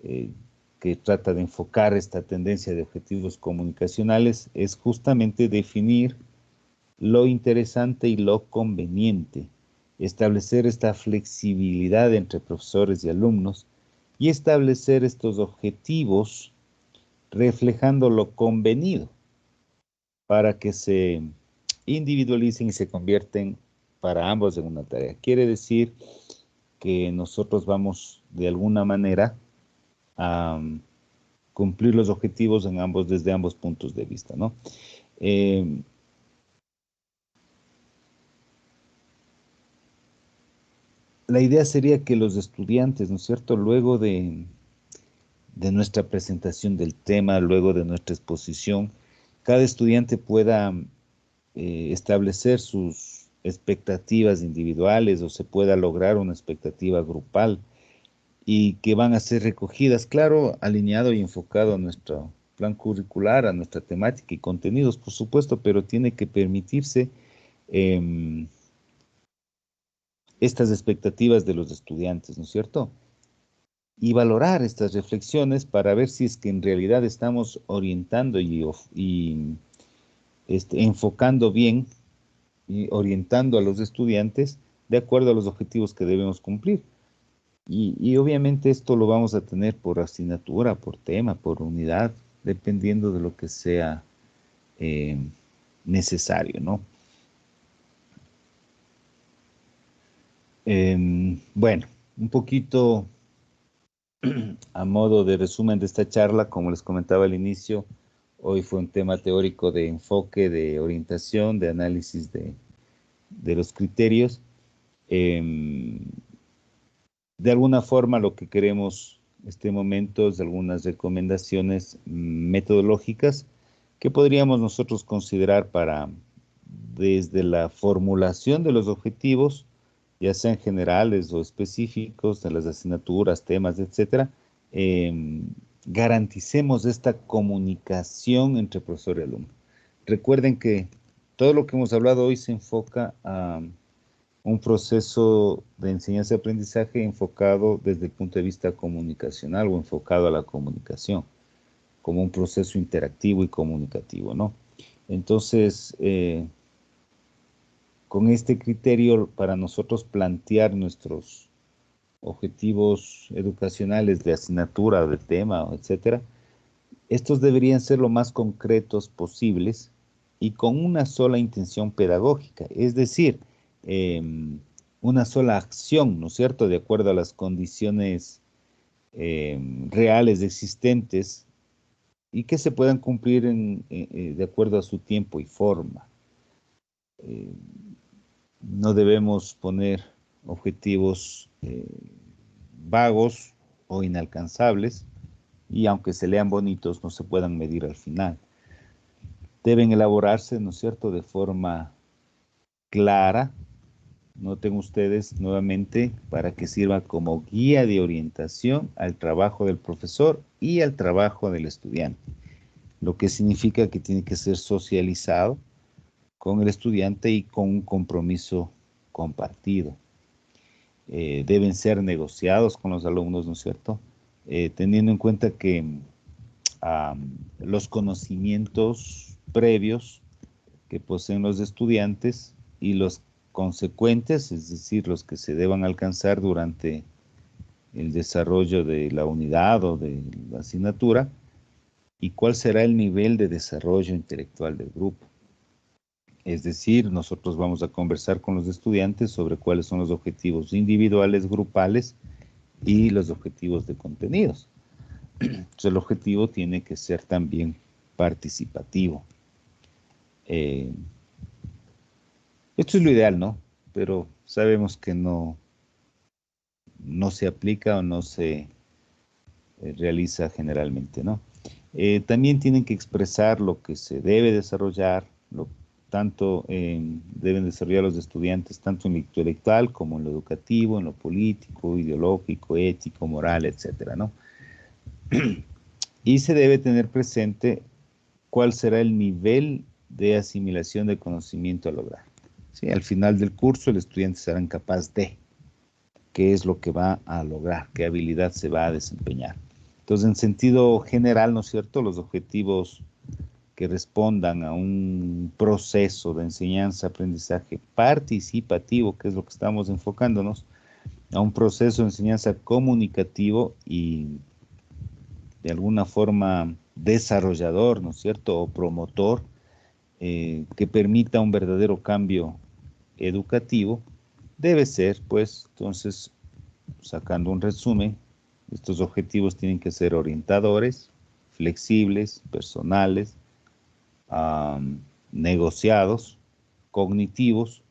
[SPEAKER 6] que trata de enfocar esta tendencia de objetivos comunicacionales, es justamente definir lo interesante y lo conveniente, establecer esta flexibilidad entre profesores y alumnos y establecer estos objetivos reflejando lo convenido para que se individualicen y se convierten para ambos en una tarea. Quiere decir que nosotros vamos de alguna manera a cumplir los objetivos desde ambos puntos de vista, ¿no? La idea sería que los estudiantes, ¿no es cierto?, luego de nuestra presentación del tema, luego de nuestra exposición, cada estudiante pueda establecer sus expectativas individuales o se pueda lograr una expectativa grupal y que van a ser recogidas, claro, alineado y enfocado a nuestro plan curricular, a nuestra temática y contenidos, por supuesto, pero tiene que permitirse estas expectativas de los estudiantes, ¿no es cierto? Y valorar estas reflexiones para ver si es que en realidad estamos orientando y enfocando bien y orientando a los estudiantes de acuerdo a los objetivos que debemos cumplir. Y obviamente esto lo vamos a tener por asignatura, por tema, por unidad, dependiendo de lo que sea necesario, ¿no? Bueno, un poquito a modo de resumen de esta charla, como les comentaba al inicio, hoy fue un tema teórico de enfoque, de orientación, de análisis de los criterios. De alguna forma lo que queremos en este momento es algunas recomendaciones metodológicas que podríamos nosotros considerar para, desde la formulación de los objetivos, ya sean generales o específicos de las asignaturas, temas, etcétera, garanticemos esta comunicación entre profesor y alumno. Recuerden que todo lo que hemos hablado hoy se enfoca a un proceso de enseñanza-aprendizaje enfocado desde el punto de vista comunicacional o enfocado a la comunicación, como un proceso interactivo y comunicativo, ¿no? Entonces, con este criterio para nosotros plantear nuestros objetivos educacionales de asignatura, de tema, etcétera, estos deberían ser lo más concretos posibles y con una sola intención pedagógica, es decir, una sola acción, ¿no es cierto?, de acuerdo a las condiciones reales existentes y que se puedan cumplir de acuerdo a su tiempo y forma. No debemos poner objetivos vagos o inalcanzables y aunque se lean bonitos no se puedan medir al final. Deben elaborarse, ¿no es cierto?, de forma clara. Noten ustedes nuevamente para que sirva como guía de orientación al trabajo del profesor y al trabajo del estudiante, lo que significa que tiene que ser socializado con el estudiante y con un compromiso compartido. Deben ser negociados con los alumnos, ¿no es cierto? Teniendo en cuenta que los conocimientos previos que poseen los estudiantes y los consecuentes, es decir, los que se deban alcanzar durante el desarrollo de la unidad o de la asignatura, y cuál será el nivel de desarrollo intelectual del grupo. Es decir, nosotros vamos a conversar con los estudiantes sobre cuáles son los objetivos individuales, grupales y los objetivos de contenidos. Entonces, el objetivo tiene que ser también participativo. Esto es lo ideal, ¿no? Pero sabemos que no se aplica o no se realiza generalmente, ¿no? También tienen que expresar lo que se debe desarrollar, deben desarrollar los estudiantes tanto en lo intelectual como en lo educativo, en lo político, ideológico, ético, moral, etcétera, ¿no? Y se debe tener presente cuál será el nivel de asimilación de conocimiento a lograr. ¿Sí? Al final del curso el estudiante será capaz de qué es lo que va a lograr, qué habilidad se va a desempeñar. Entonces, en sentido general, ¿no es cierto?, los objetivos que respondan a un proceso de enseñanza-aprendizaje participativo, que es lo que estamos enfocándonos, a un proceso de enseñanza comunicativo y de alguna forma desarrollador, ¿no es cierto?, o promotor, que permita un verdadero cambio educativo, debe ser, pues, entonces, sacando un resumen, estos objetivos tienen que ser orientadores, flexibles, personales, negociados, cognitivos,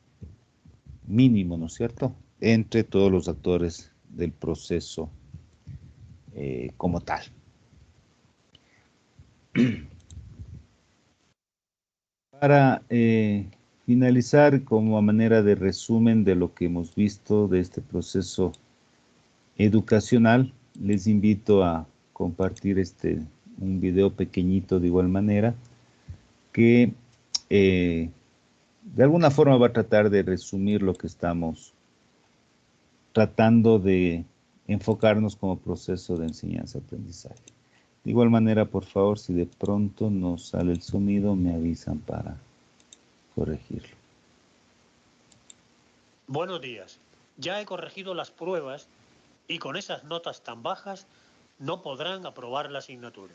[SPEAKER 6] mínimo, ¿no es cierto?, entre todos los actores del proceso como tal. Para finalizar, como a manera de resumen de lo que hemos visto de este proceso educacional, les invito a compartir un video pequeñito de igual manera, que de alguna forma va a tratar de resumir lo que estamos tratando de enfocarnos como proceso de enseñanza-aprendizaje. De igual manera, por favor, si de pronto no sale el sonido, me avisan para corregirlo.
[SPEAKER 9] Buenos días. Ya he corregido las pruebas y con esas notas tan bajas no podrán aprobar la asignatura.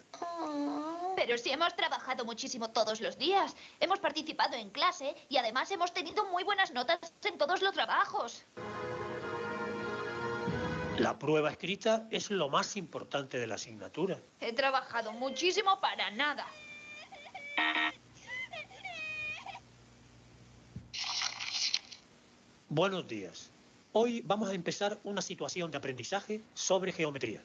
[SPEAKER 10] Pero si hemos trabajado muchísimo todos los días, hemos participado en clase y además hemos tenido muy buenas notas en todos los trabajos.
[SPEAKER 9] La prueba escrita es lo más importante de la asignatura.
[SPEAKER 10] He trabajado muchísimo para nada.
[SPEAKER 9] Buenos días. Hoy vamos a empezar una situación de aprendizaje sobre geometría.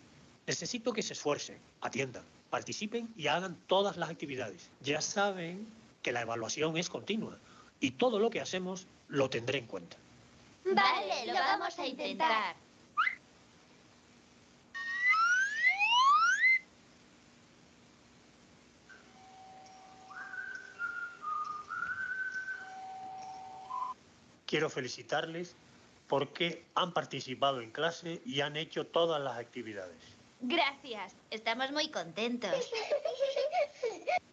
[SPEAKER 9] Necesito que se esfuercen, atiendan, participen y hagan todas las actividades. Ya saben que la evaluación es continua y todo lo que hacemos lo tendré en cuenta.
[SPEAKER 10] Vale, lo vamos a intentar.
[SPEAKER 9] Quiero felicitarles porque han participado en clase y han hecho todas las actividades.
[SPEAKER 10] Gracias, estamos muy contentos.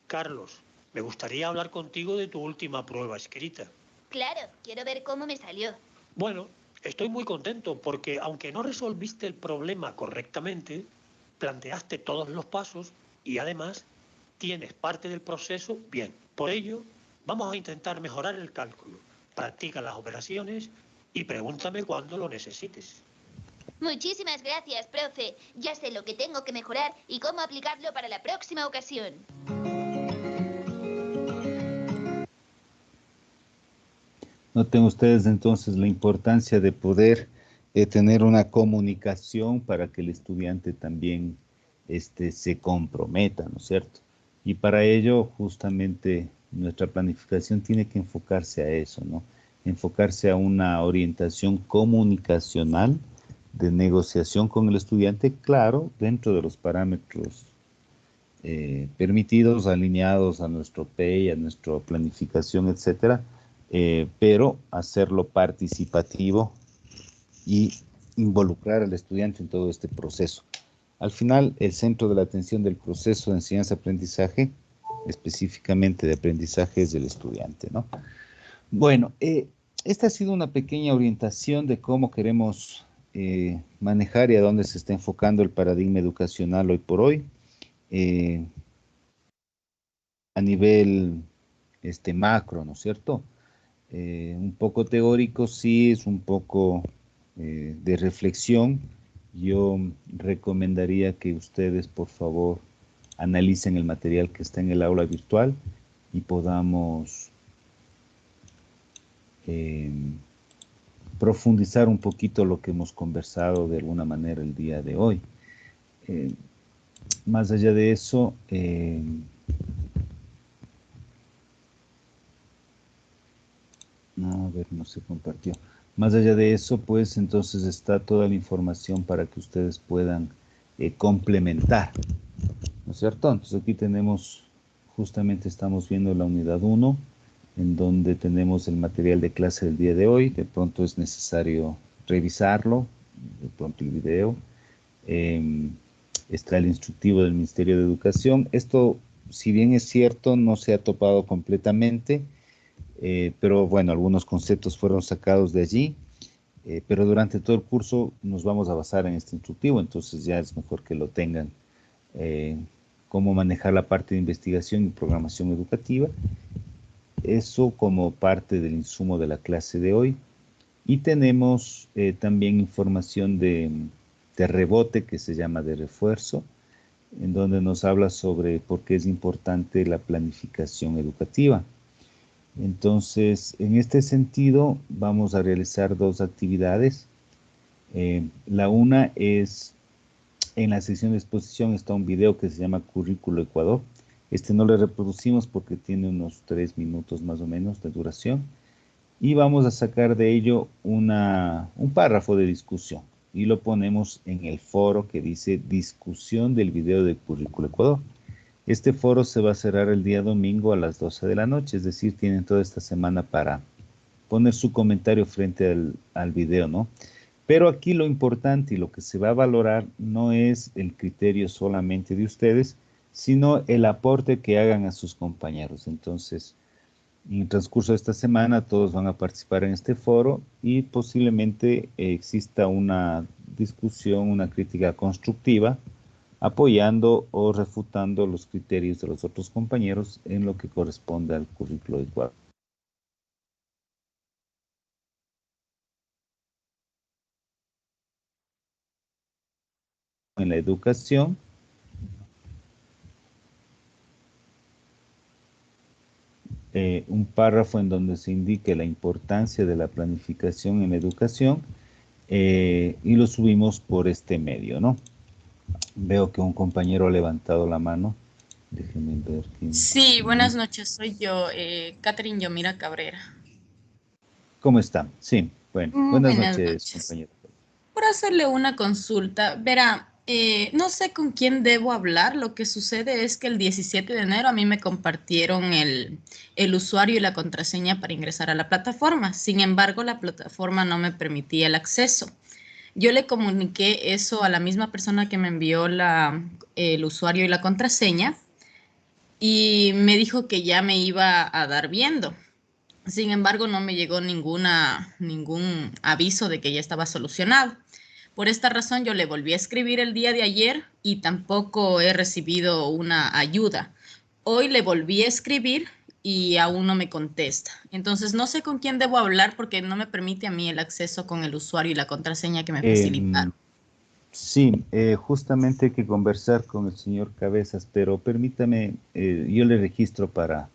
[SPEAKER 9] Carlos, me gustaría hablar contigo de tu última prueba escrita.
[SPEAKER 10] Claro, quiero ver cómo me salió.
[SPEAKER 9] Bueno, estoy muy contento porque aunque no resolviste el problema correctamente, planteaste todos los pasos y además tienes parte del proceso bien. Por ello, vamos a intentar mejorar el cálculo. Practica las operaciones y pregúntame cuando lo necesites.
[SPEAKER 10] Muchísimas gracias, profe. Ya sé lo que tengo que mejorar y cómo aplicarlo para la próxima ocasión.
[SPEAKER 6] Noten ustedes entonces la importancia de poder tener una comunicación para que el estudiante también se comprometa, ¿no es cierto? Y para ello justamente nuestra planificación tiene que enfocarse a eso, ¿no? Enfocarse a una orientación comunicacional de negociación con el estudiante, claro, dentro de los parámetros permitidos, alineados a nuestro PEI, a nuestra planificación, etcétera, pero hacerlo participativo y involucrar al estudiante en todo este proceso. Al final, el centro de la atención del proceso de enseñanza-aprendizaje, específicamente de aprendizaje, es del estudiante, ¿no? Bueno, esta ha sido una pequeña orientación de cómo queremos manejar y a dónde se está enfocando el paradigma educacional hoy por hoy. A nivel macro, ¿no es cierto? Un poco teórico, sí, es un poco de reflexión. Yo recomendaría que ustedes, por favor, analicen el material que está en el aula virtual y podamos profundizar un poquito lo que hemos conversado de alguna manera el día de hoy. Más allá de eso, no, a ver, no se compartió. Más allá de eso, pues entonces está toda la información para que ustedes puedan complementar, ¿no es cierto? Entonces aquí tenemos, justamente estamos viendo la unidad 1, en donde tenemos el material de clase del día de hoy. De pronto es necesario revisarlo, de pronto el video. Está el instructivo del Ministerio de Educación. Esto, si bien es cierto, no se ha topado completamente, pero bueno, algunos conceptos fueron sacados de allí, pero durante todo el curso nos vamos a basar en este instructivo, entonces ya es mejor que lo tengan, cómo manejar la parte de investigación y programación educativa, eso como parte del insumo de la clase de hoy. Y tenemos también información de rebote, que se llama de refuerzo, en donde nos habla sobre por qué es importante la planificación educativa. Entonces, en este sentido, vamos a realizar dos actividades. La una es, en la sección de exposición está un video que se llama Currículo Ecuador. No lo reproducimos porque tiene unos 3 minutos más o menos de duración. Y vamos a sacar de ello un párrafo de discusión. Y lo ponemos en el foro que dice discusión del video de Currículo Ecuador. Este foro se va a cerrar el día domingo a las 12 de la noche, es decir, tienen toda esta semana para poner su comentario frente al video, ¿no? Pero aquí lo importante y lo que se va a valorar no es el criterio solamente de ustedes, sino el aporte que hagan a sus compañeros. Entonces, en el transcurso de esta semana todos van a participar en este foro y posiblemente exista una discusión, una crítica constructiva, apoyando o refutando los criterios de los otros compañeros en lo que corresponde al currículo Ecuador. en la educación. Un párrafo en donde se indique la importancia de la planificación en la educación y lo subimos por este medio, ¿no? Veo que un compañero ha levantado la mano. Déjenme ver quién.
[SPEAKER 11] Sí, buenas noches, soy yo, Catherine Yomira Cabrera.
[SPEAKER 6] ¿Cómo están? Sí, bueno, buenas noches, compañero.
[SPEAKER 11] Por hacerle una consulta, verá, no sé con quién debo hablar. Lo que sucede es que el 17 de enero a mí me compartieron el usuario y la contraseña para ingresar a la plataforma. Sin embargo, la plataforma no me permitía el acceso. Yo le comuniqué eso a la misma persona que me envió el usuario y la contraseña y me dijo que ya me iba a dar viendo. Sin embargo, no me llegó ningún aviso de que ya estaba solucionado. Por esta razón, yo le volví a escribir el día de ayer y tampoco he recibido una ayuda. Hoy le volví a escribir y aún no me contesta. Entonces, no sé con quién debo hablar porque no me permite a mí el acceso con el usuario y la contraseña que me facilitaron.
[SPEAKER 6] Sí, justamente hay que conversar con el señor Cabezas, pero permítame, yo le registro para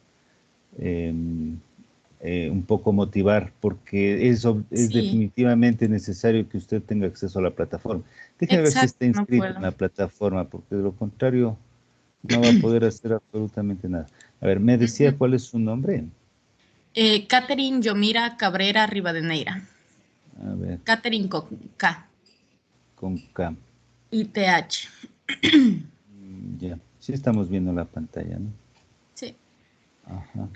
[SPEAKER 6] un poco motivar, porque eso es definitivamente necesario que usted tenga acceso a la plataforma. Déjeme ver si está inscrito en la plataforma, porque de lo contrario no va a poder hacer absolutamente nada. A ver, ¿me decía cuál es su nombre?
[SPEAKER 11] Catherine Yomira Cabrera Rivadeneira.
[SPEAKER 6] A ver.
[SPEAKER 11] Catherine con K.
[SPEAKER 6] Con K.
[SPEAKER 11] Y TH.
[SPEAKER 6] Ya, sí estamos viendo la pantalla, ¿no?
[SPEAKER 11] Sí.
[SPEAKER 6] Ajá.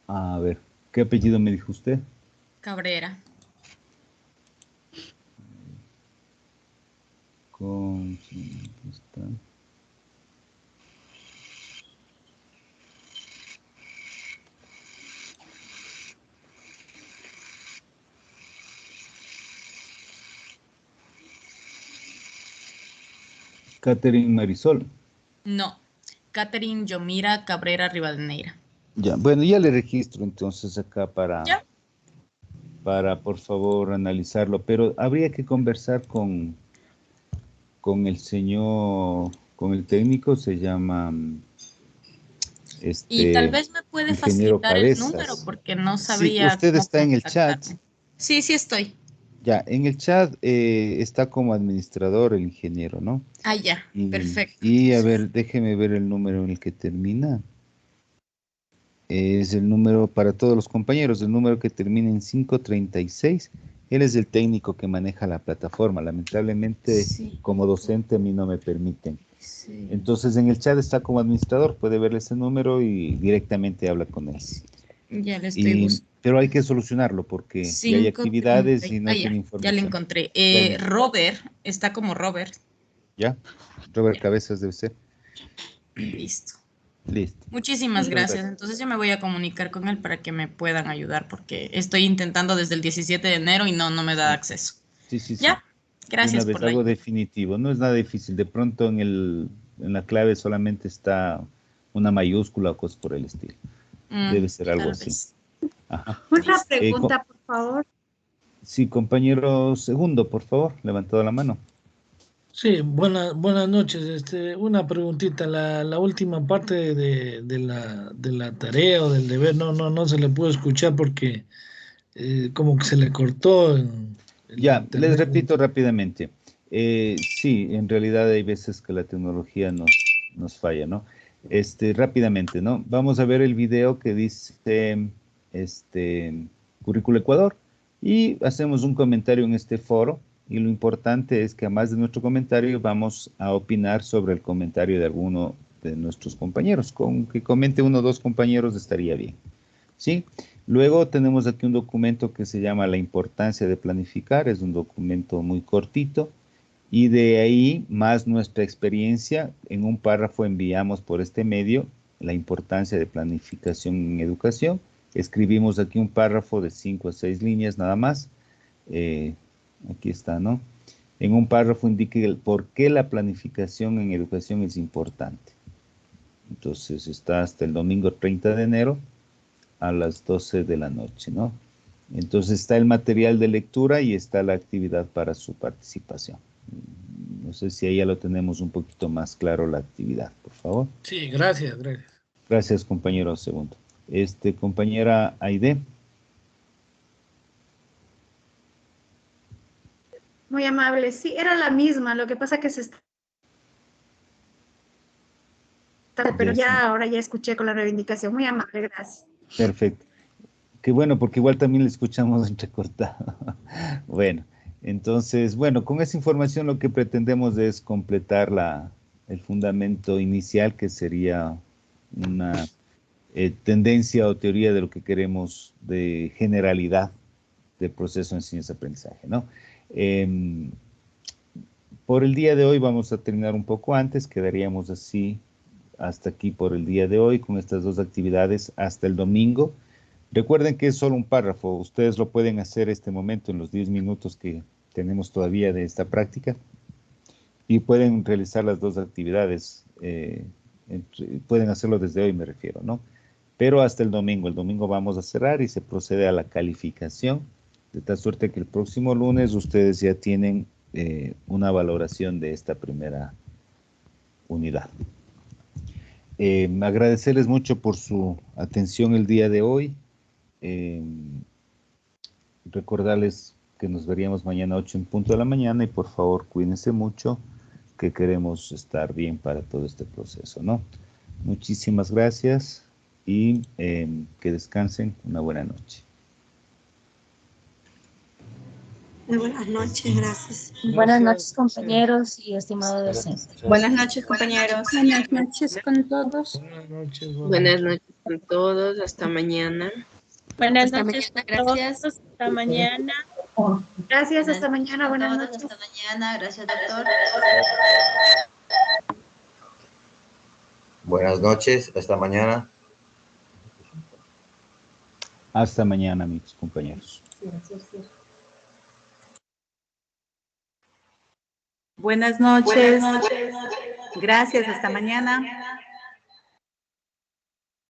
[SPEAKER 6] A ver, ¿qué apellido me dijo usted?
[SPEAKER 11] Cabrera.
[SPEAKER 6] Con... está. Catherine Marisol.
[SPEAKER 11] No, Catherine Yomira Cabrera Rivadeneira.
[SPEAKER 6] Ya, bueno, ya le registro entonces acá para por favor analizarlo, pero habría que conversar con el señor, con el técnico, se llama
[SPEAKER 11] y tal vez me puede
[SPEAKER 6] ingeniero
[SPEAKER 11] facilitar
[SPEAKER 6] Cabezas.
[SPEAKER 11] el número porque no sabría.
[SPEAKER 6] Sí, usted
[SPEAKER 11] cómo
[SPEAKER 6] está en el chat.
[SPEAKER 11] Sí, sí estoy.
[SPEAKER 6] Ya, en el chat está como administrador el ingeniero, ¿no?
[SPEAKER 11] Ah, ya, perfecto.
[SPEAKER 6] Y a ver, déjeme ver el número en el que termina. Es el número para todos los compañeros, el número que termina en 536. Él es el técnico que maneja la plataforma. Lamentablemente, como docente, a mí no me permiten. Sí. Entonces, en el chat está como administrador, puede ver ese número y directamente habla con él.
[SPEAKER 11] Ya le estoy buscando.
[SPEAKER 6] Pero hay que solucionarlo porque ya hay actividades y no tiene información.
[SPEAKER 11] Ya le encontré. Robert, está como Robert.
[SPEAKER 6] ¿Ya? Robert Cabezas debe ser.
[SPEAKER 11] Listo.
[SPEAKER 6] Listo.
[SPEAKER 11] Muchísimas gracias. Entonces yo me voy a comunicar con él para que me puedan ayudar porque estoy intentando desde el 17 de enero y no me da acceso.
[SPEAKER 6] Sí.
[SPEAKER 11] ¿Ya? Gracias por la
[SPEAKER 6] algo definitivo. No es nada difícil. De pronto en la clave solamente está una mayúscula o cosas por el estilo. Debe ser algo así. Ajá.
[SPEAKER 2] Una pregunta, por favor.
[SPEAKER 6] Sí, compañero segundo, por favor, levantado la mano.
[SPEAKER 12] Sí, buenas noches. Una preguntita. La última parte de la tarea o del deber no se le pudo escuchar porque como que se le cortó.
[SPEAKER 6] Ya, les repito rápidamente. Sí, en realidad hay veces que la tecnología nos falla, ¿no? Rápidamente, ¿no? Vamos a ver el video que dice Currículo Ecuador y hacemos un comentario en este foro. Y lo importante es que además de nuestro comentario vamos a opinar sobre el comentario de alguno de nuestros compañeros. Con que comente uno o dos compañeros estaría bien. ¿Sí? Luego tenemos aquí un documento que se llama La importancia de planificar. Es un documento muy cortito. Y de ahí, más nuestra experiencia, en un párrafo enviamos por este medio la importancia de planificación en educación. Escribimos aquí un párrafo de 5 a 6 líneas nada más. Aquí está, ¿no? En un párrafo indique el por qué la planificación en educación es importante. Entonces está hasta el domingo 30 de enero a las 12 de la noche, ¿no? Entonces está el material de lectura y está la actividad para su participación. No sé si ahí ya lo tenemos un poquito más claro la actividad, por favor.
[SPEAKER 12] Sí, gracias.
[SPEAKER 6] Gracias, compañero segundo. Compañera Aide.
[SPEAKER 13] Muy amable. Sí, era la misma. Lo que pasa que se está... Pero ya ahora ya escuché con la reivindicación. Muy amable, gracias.
[SPEAKER 6] Perfecto. Qué bueno, porque igual también le escuchamos entrecortado. Bueno, entonces, con esa información lo que pretendemos es completar el fundamento inicial, que sería una tendencia o teoría de lo que queremos de generalidad del proceso de enseñanza-aprendizaje, ¿no? Por el día de hoy vamos a terminar un poco antes, quedaríamos así hasta aquí por el día de hoy con estas dos actividades hasta el domingo. Recuerden que es solo un párrafo, ustedes lo pueden hacer este momento en los 10 minutos que tenemos todavía de esta práctica y pueden realizar las dos actividades, pueden hacerlo desde hoy me refiero, ¿no? Pero hasta el domingo vamos a cerrar y se procede a la calificación, de tal suerte que el próximo lunes ustedes ya tienen una valoración de esta primera unidad. Agradecerles mucho por su atención el día de hoy. Recordarles que nos veríamos mañana 8 en punto de la mañana y por favor cuídense mucho, que queremos estar bien para todo este proceso, ¿no? Muchísimas gracias y que descansen. Una buena noche.
[SPEAKER 13] Buenas noches, gracias.
[SPEAKER 2] Buenas noches, compañeros y estimado docente.
[SPEAKER 14] Buenas noches, compañeros.
[SPEAKER 5] Buenas noches con todos. Buenas noches con todos. Hasta mañana.
[SPEAKER 15] Buenas
[SPEAKER 14] Hasta
[SPEAKER 15] noches
[SPEAKER 14] mañana,
[SPEAKER 15] a
[SPEAKER 14] gracias.
[SPEAKER 15] todos. Hasta mañana.
[SPEAKER 13] Gracias, hasta mañana. Buenas noches.
[SPEAKER 14] Hasta mañana, gracias, doctor.
[SPEAKER 8] Buenas noches, hasta mañana.
[SPEAKER 6] Hasta mañana, mis compañeros.
[SPEAKER 1] Buenas noches. Gracias, hasta mañana.